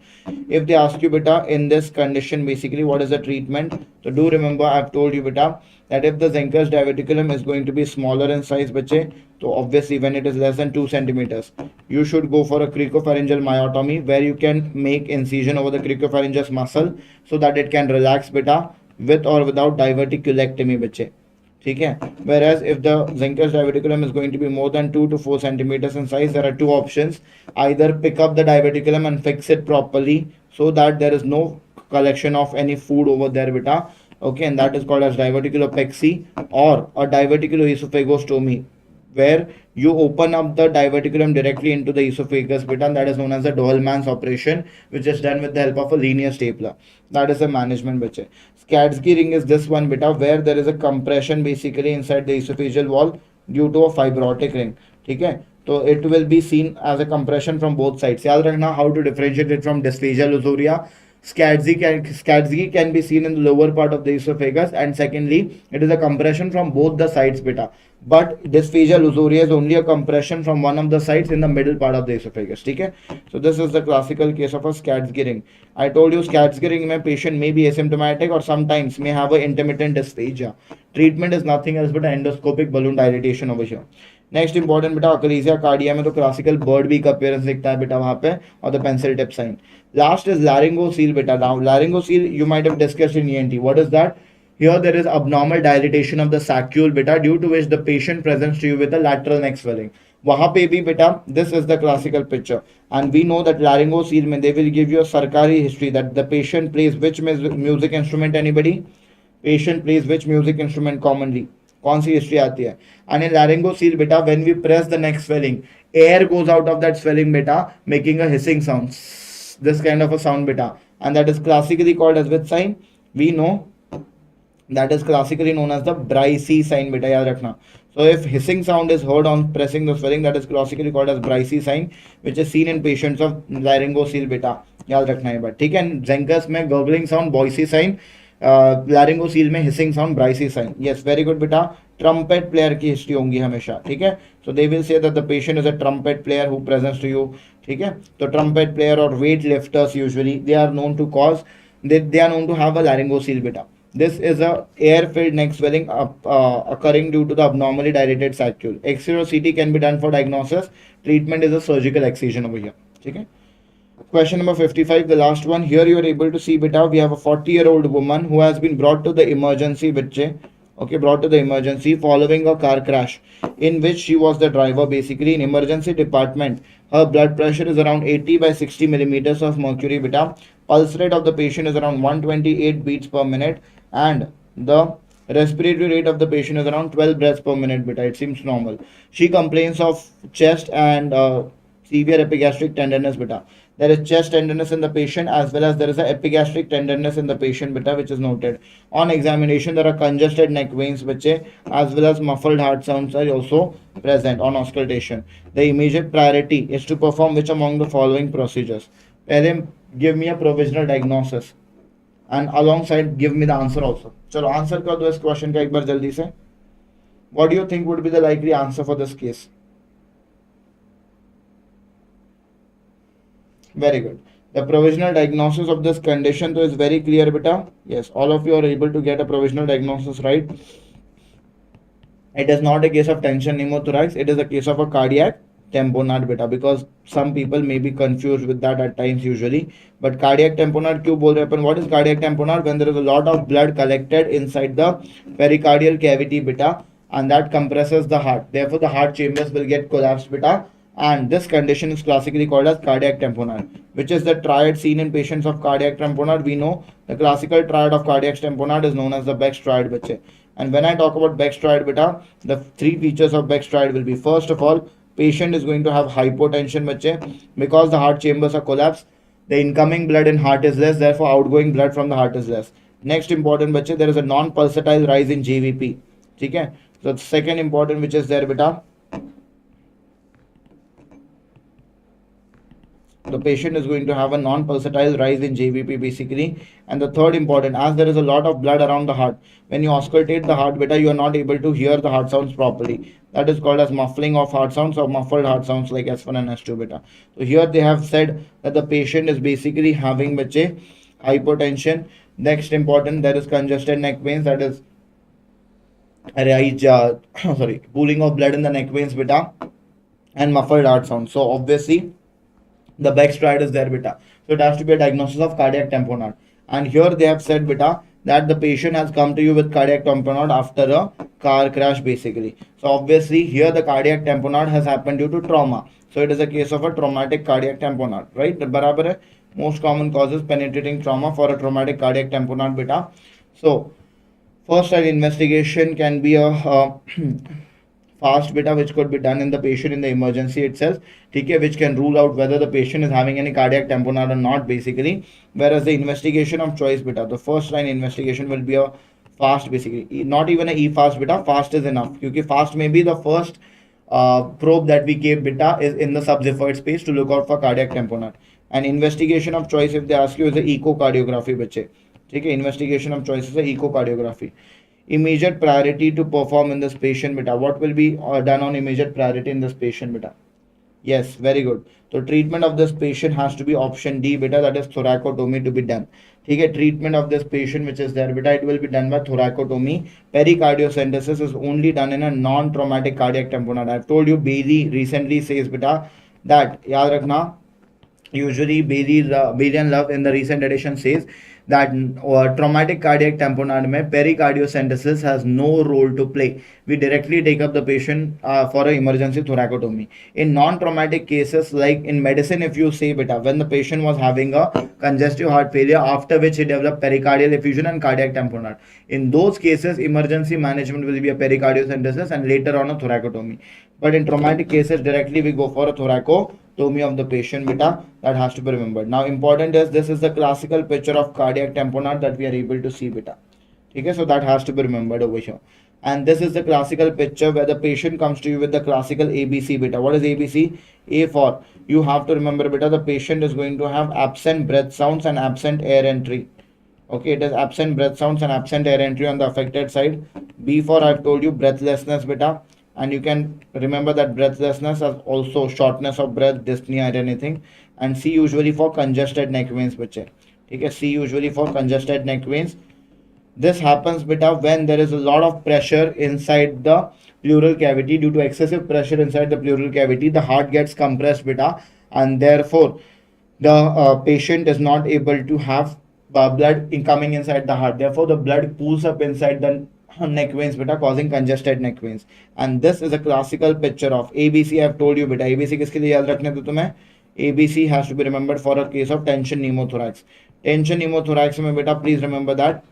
If they ask you beta, in this condition basically what is the treatment? So do remember, I have told you beta that if the Zenker's diverticulum is going to be smaller in size, bache, so obviously when it is less than 2 centimeters, you should go for a cricopharyngeal myotomy, where you can make incision over the cricopharyngeus muscle so that it can relax beta, with or without diverticulectomy, bache. ठीक है. Whereas if the Zenker's diverticulum is going to be more than 2 to 4 centimeters in size, there are two options. Either pick up the diverticulum and fix it properly so that there is no collection of any food over there beta, okay, and that is called as diverticulopexy, or a diverticuloesophagostomy, where you open up the diverticulum directly into the esophagus beta, and that is known as the Dollmann's operation, which is done with the help of a linear stapler. That is the management beta. Skadsky ring is this one beta, where there is a compression basically inside the esophageal wall due to a fibrotic ring. ठीक है, तो it will be seen as a compression from both sides. याद रखना how to differentiate it from dysphagia lusoria. Skadsky can be seen in the lower part of the esophagus, and secondly, it is a compression from both the sides beta. But dysphagia lusoria is only a compression from one of the sides in the middle part of the esophagus. Okay, so this is the classical case of a Skadsky ring. I told you Skadsky ring mein patient may be asymptomatic or sometimes may have a intermittent dysphagia. Treatment is nothing else but an endoscopic balloon dilatation over here. Next important बेटा अक्रेजिया cardia में तो classical bird beak appearance दिखता है बेटा वहां पे, और the pencil tip sign. Last is laryngocele बेटा. Now laryngocele you might have discussed in ENT. What is that? Here there is abnormal dilatation of the saccule beta, due to which the patient presents to you with a lateral neck swelling. वहां पे भी बेटा this is the classical picture, and we know that laryngoseal में they will give you a सरकारी history that the patient plays which music instrument. Anybody? Patient plays which music instrument commonly? कौन सी history आती है? And in laryngocele बेटा when we press the neck swelling, air goes out of that swelling बेटा, making a hissing sound, this kind of a sound बेटा, and that is classically called as which sign? We know that is classically known as the Brice sign beta, याद रखना. So if hissing sound is heard on pressing the swelling, that is classically called as Brice sign, which is seen in patients of laryngoceal beta. याद रखना है बात, ठीक है. Zenker's में gurgling sound Boyce sign, laryngocele में hissing sound Bryce sign. Yes, very good बेटा. Trumpet player की हिस्ट्री होंगी हमेशा, ठीक है. So they will say that the patient is a trumpet player who presents to you, ठीक है. तो ट्रम्पेट प्लेयर और weight lifters usually they are known to cause, they are known to have a laryngoceal beta. This is a air-filled neck swelling occurring due to the abnormally dilated saccule. X-ray or CT can be done for diagnosis. Treatment is a surgical excision over here. Okay. Question number 55, the last one. Here you are able to see beta. We have a 40-year-old woman who has been brought to the emergency, brought to the emergency following a car crash in which she was the driver. Basically, in emergency department, her blood pressure is around 80 by 60 millimeters of mercury beta. Pulse rate of the patient is around 128 beats per minute, and the respiratory rate of the patient is around 12 breaths per minute beta. It seems normal. She complains of chest and severe epigastric tenderness beta. There is chest tenderness in the patient, as well as there is a epigastric tenderness in the patient beta, which is noted. On examination, there are congested neck veins bache, as well as muffled heart sounds are also present on auscultation. The immediate priority is to perform which among the following procedures? पहले give me a provisional diagnosis and alongside give me the answer also. चलो answer कर दो इस question का एक बार जल्दी से. What do you think would be the likely answer for this case? Very good. The provisional diagnosis of this condition though is very clear beta. Yes, all of you are able to get a provisional diagnosis right. It is not a case of tension pneumothorax, it is a case of a cardiac tamponade beta, because some people may be confused with that at times usually. But cardiac tamponade क्यों बोल रहे हैं? What is cardiac tamponade? When there is a lot of blood collected inside the pericardial cavity beta, and that compresses the heart. Therefore, the heart chambers will get collapsed beta, and this condition is classically called as cardiac tamponade, which is the triad seen in patients of cardiac tamponade. We know the classical triad of cardiac tamponade is known as the Beck's triad bache. And when I talk about Beck's triad beta, the three features of Beck's triad will be, first of all, patient is going to have hypotension bache, because the heart chambers are collapsed. The incoming blood in heart is less, therefore outgoing blood from the heart is less. Next important bache, there is a non-pulsatile rise in JVP. Okay? So the second important which is there beta, the patient is going to have a non-pulsatile rise in JVP basically. And the third important, as there is a lot of blood around the heart, when you auscultate the heart beta, you are not able to hear the heart sounds properly. That is called as muffling of heart sounds or muffled heart sounds like S1 and S2 beta. So here they have said that the patient is basically having bache hypotension. Next important, there is congested neck veins, that is pooling of blood in the neck veins beta, and muffled heart sound. So obviously the Beck's triad is there beta. So it has to be a diagnosis of cardiac tamponade. And here they have said beta that the patient has come to you with cardiac tamponade after a car crash basically. So obviously here the cardiac tamponade has happened due to trauma. So it is a case of a traumatic cardiac tamponade, right? बराबर है. Most common causes penetrating trauma for a traumatic cardiac tamponade beta. So first line investigation can be a fast beta which could be done in the patient in the emergency itself, okay, which can rule out whether the patient is having any cardiac tamponade or not basically. Whereas the investigation of choice beta, the first line investigation will be a fast basically, not even a e-fast beta, fast is enough because fast may be the first probe that we gave beta is in the subxiphoid space to look out for cardiac tamponade. And investigation of choice if they ask you is the echocardiography बच्चे, ठीक है. Investigation of choice is the echocardiography. Immediate priority to perform in this patient beta, what will be done on immediate priority in this patient beta? Yes, very good. So treatment of this patient has to be option D beta, that is thoracotomy to be done. Okay, treatment of this patient which is there beta, it will be done by thoracotomy. Pericardiocentesis is only done in a non-traumatic cardiac tamponade. I've told you Bailey recently says beta that yaad rakhna, usually Bailey and Love in the recent edition says that traumatic cardiac tamponade mein pericardiocentesis has no role to play. We directly take up the patient for an emergency thoracotomy. In non-traumatic cases, like in medicine, if you say beta, when the patient was having a congestive heart failure after which he developed pericardial effusion and cardiac tamponade, in those cases emergency management will be a pericardiocentesis and later on a thoracotomy. But in traumatic cases directly we go for a thoracotomy of the patient beta. That has to be remembered. Now important is this is the classical picture of cardiac tamponade that we are able to see beta. Okay, so that has to be remembered over here. And this is the classical picture where the patient comes to you with the classical ABC beta. What is ABC? A for, you have to remember beta, the patient is going to have absent breath sounds and absent air entry. Okay, it is absent breath sounds and absent air entry on the affected side. B for, I've told you, breathlessness beta. And you can remember that breathlessness as also shortness of breath, dyspnea or anything. And C usually for congested neck veins बच्चे, ठीक है. C usually for congested neck veins. This happens beta when there is a lot of pressure inside the pleural cavity. Due to excessive pressure inside the pleural cavity, the heart gets compressed beta, and therefore the patient is not able to have blood coming inside the heart. Therefore the blood pools up inside the neck veins beta, causing congested neck veins. And this is a classical picture of ABC. I have told you beta, ABC किसके लिए याद रखने दो तुम्हें? ABC has to be remembered for a case of tension pneumothorax. Tension pneumothorax में beta, please remember that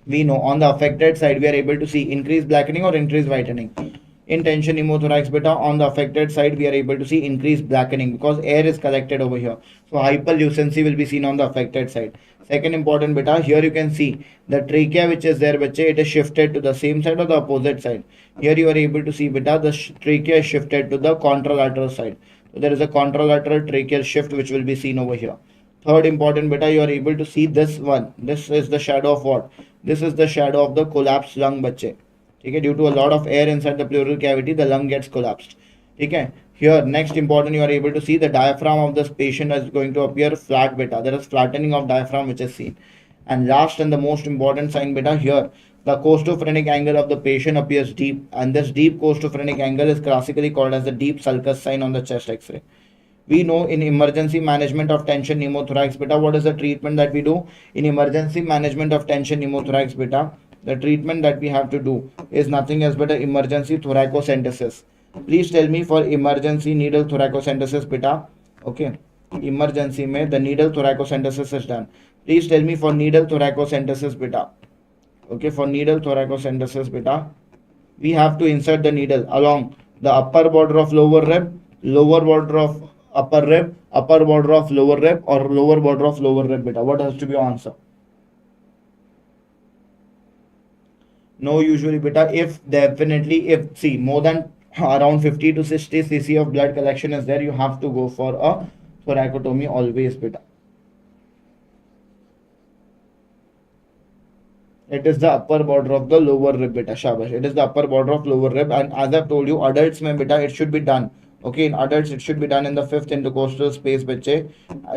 we know on the affected side we are able to see increased blackening or increased whitening. In tension pneumothorax beta, on the affected side we are able to see increased blackening because air is collected over here. So hyperlucency will be seen on the affected side. Second important beta, here you can see the trachea which is there bachche, it is shifted to the same side or the opposite side. Here you are able to see beta, the trachea is shifted to the contralateral side. So there is a contralateral tracheal shift which will be seen over here. Third important beta, you are able to see this one. This is the shadow of what? This is the shadow of the collapsed lung बच्चे, ठीक है. Due to a lot of air inside the pleural cavity, the lung gets collapsed, ठीक है. Here next important, you are able to see the diaphragm of this patient is going to appear flat beta. There is flattening of diaphragm which is seen. And last and the most important sign beta, here the costophrenic angle of the patient appears deep, and this deep costophrenic angle is classically called as the deep sulcus sign on the chest x-ray. We know in emergency management of tension pneumothorax beta, what is the treatment that we do? In emergency management of tension pneumothorax beta, the treatment that we have to do is nothing else but an emergency thoracocentesis. Please tell me for emergency needle thoracocentesis beta. Okay, emergency mein the needle thoracocentesis is done. Please tell me for needle thoracocentesis beta. Okay, for needle thoracocentesis beta, we have to insert the needle along the upper border of lower rib, lower border of upper rib, upper border of lower rib, or lower border of lower rib beta. What has to be your answer? No, usually beta, if definitely, if see more than around 50 to 60 cc of blood collection is there, you have to go for a thoracotomy always beta. It is the upper border of the lower rib beta, shabash. It is the upper border of lower rib, and as I've told you, adults mein beta, it should be done. Okay, in adults it should be done in the fifth intercostal space beta,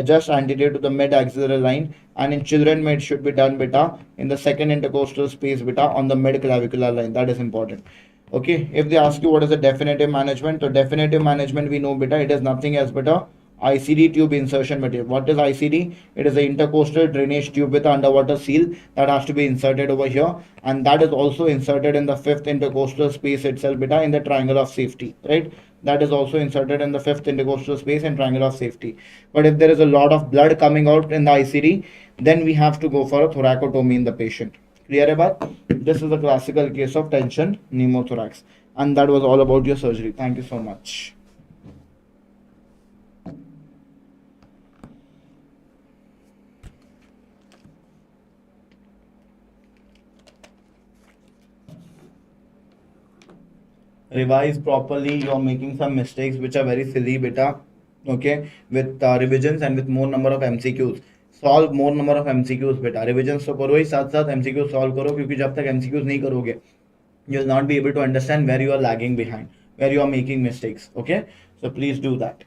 just anterior to the mid axillary line, and in children it should be done beta in the second intercostal space beta on the mid clavicular line. That is important. Okay, if they ask you what is the definitive management, so definitive management we know beta, it is nothing else but a ICD tube insertion material. What is ICD? It is an intercostal drainage tube with an underwater seal that has to be inserted over here, and that is also inserted in the fifth intercostal space itself, beta, in the triangle of safety, right? That is also inserted in the fifth intercostal space and triangle of safety. But if there is a lot of blood coming out in the ICD, then we have to go for a thoracotomy in the patient. Clear about? This is a classical case of tension pneumothorax, and that was all about your surgery. Thank you so much. Revise properly. You're making some mistakes which are very silly, beta. Okay, with revisions and with more number of MCQs. Solve more number of MCQs, beta. Revisions तो करो ही साथ साथ MCQs solve करो, क्योंकि जब तक MCQs नहीं करोगे, you'll not be able to understand where you are lagging behind, where you are making mistakes. Okay, so please do that.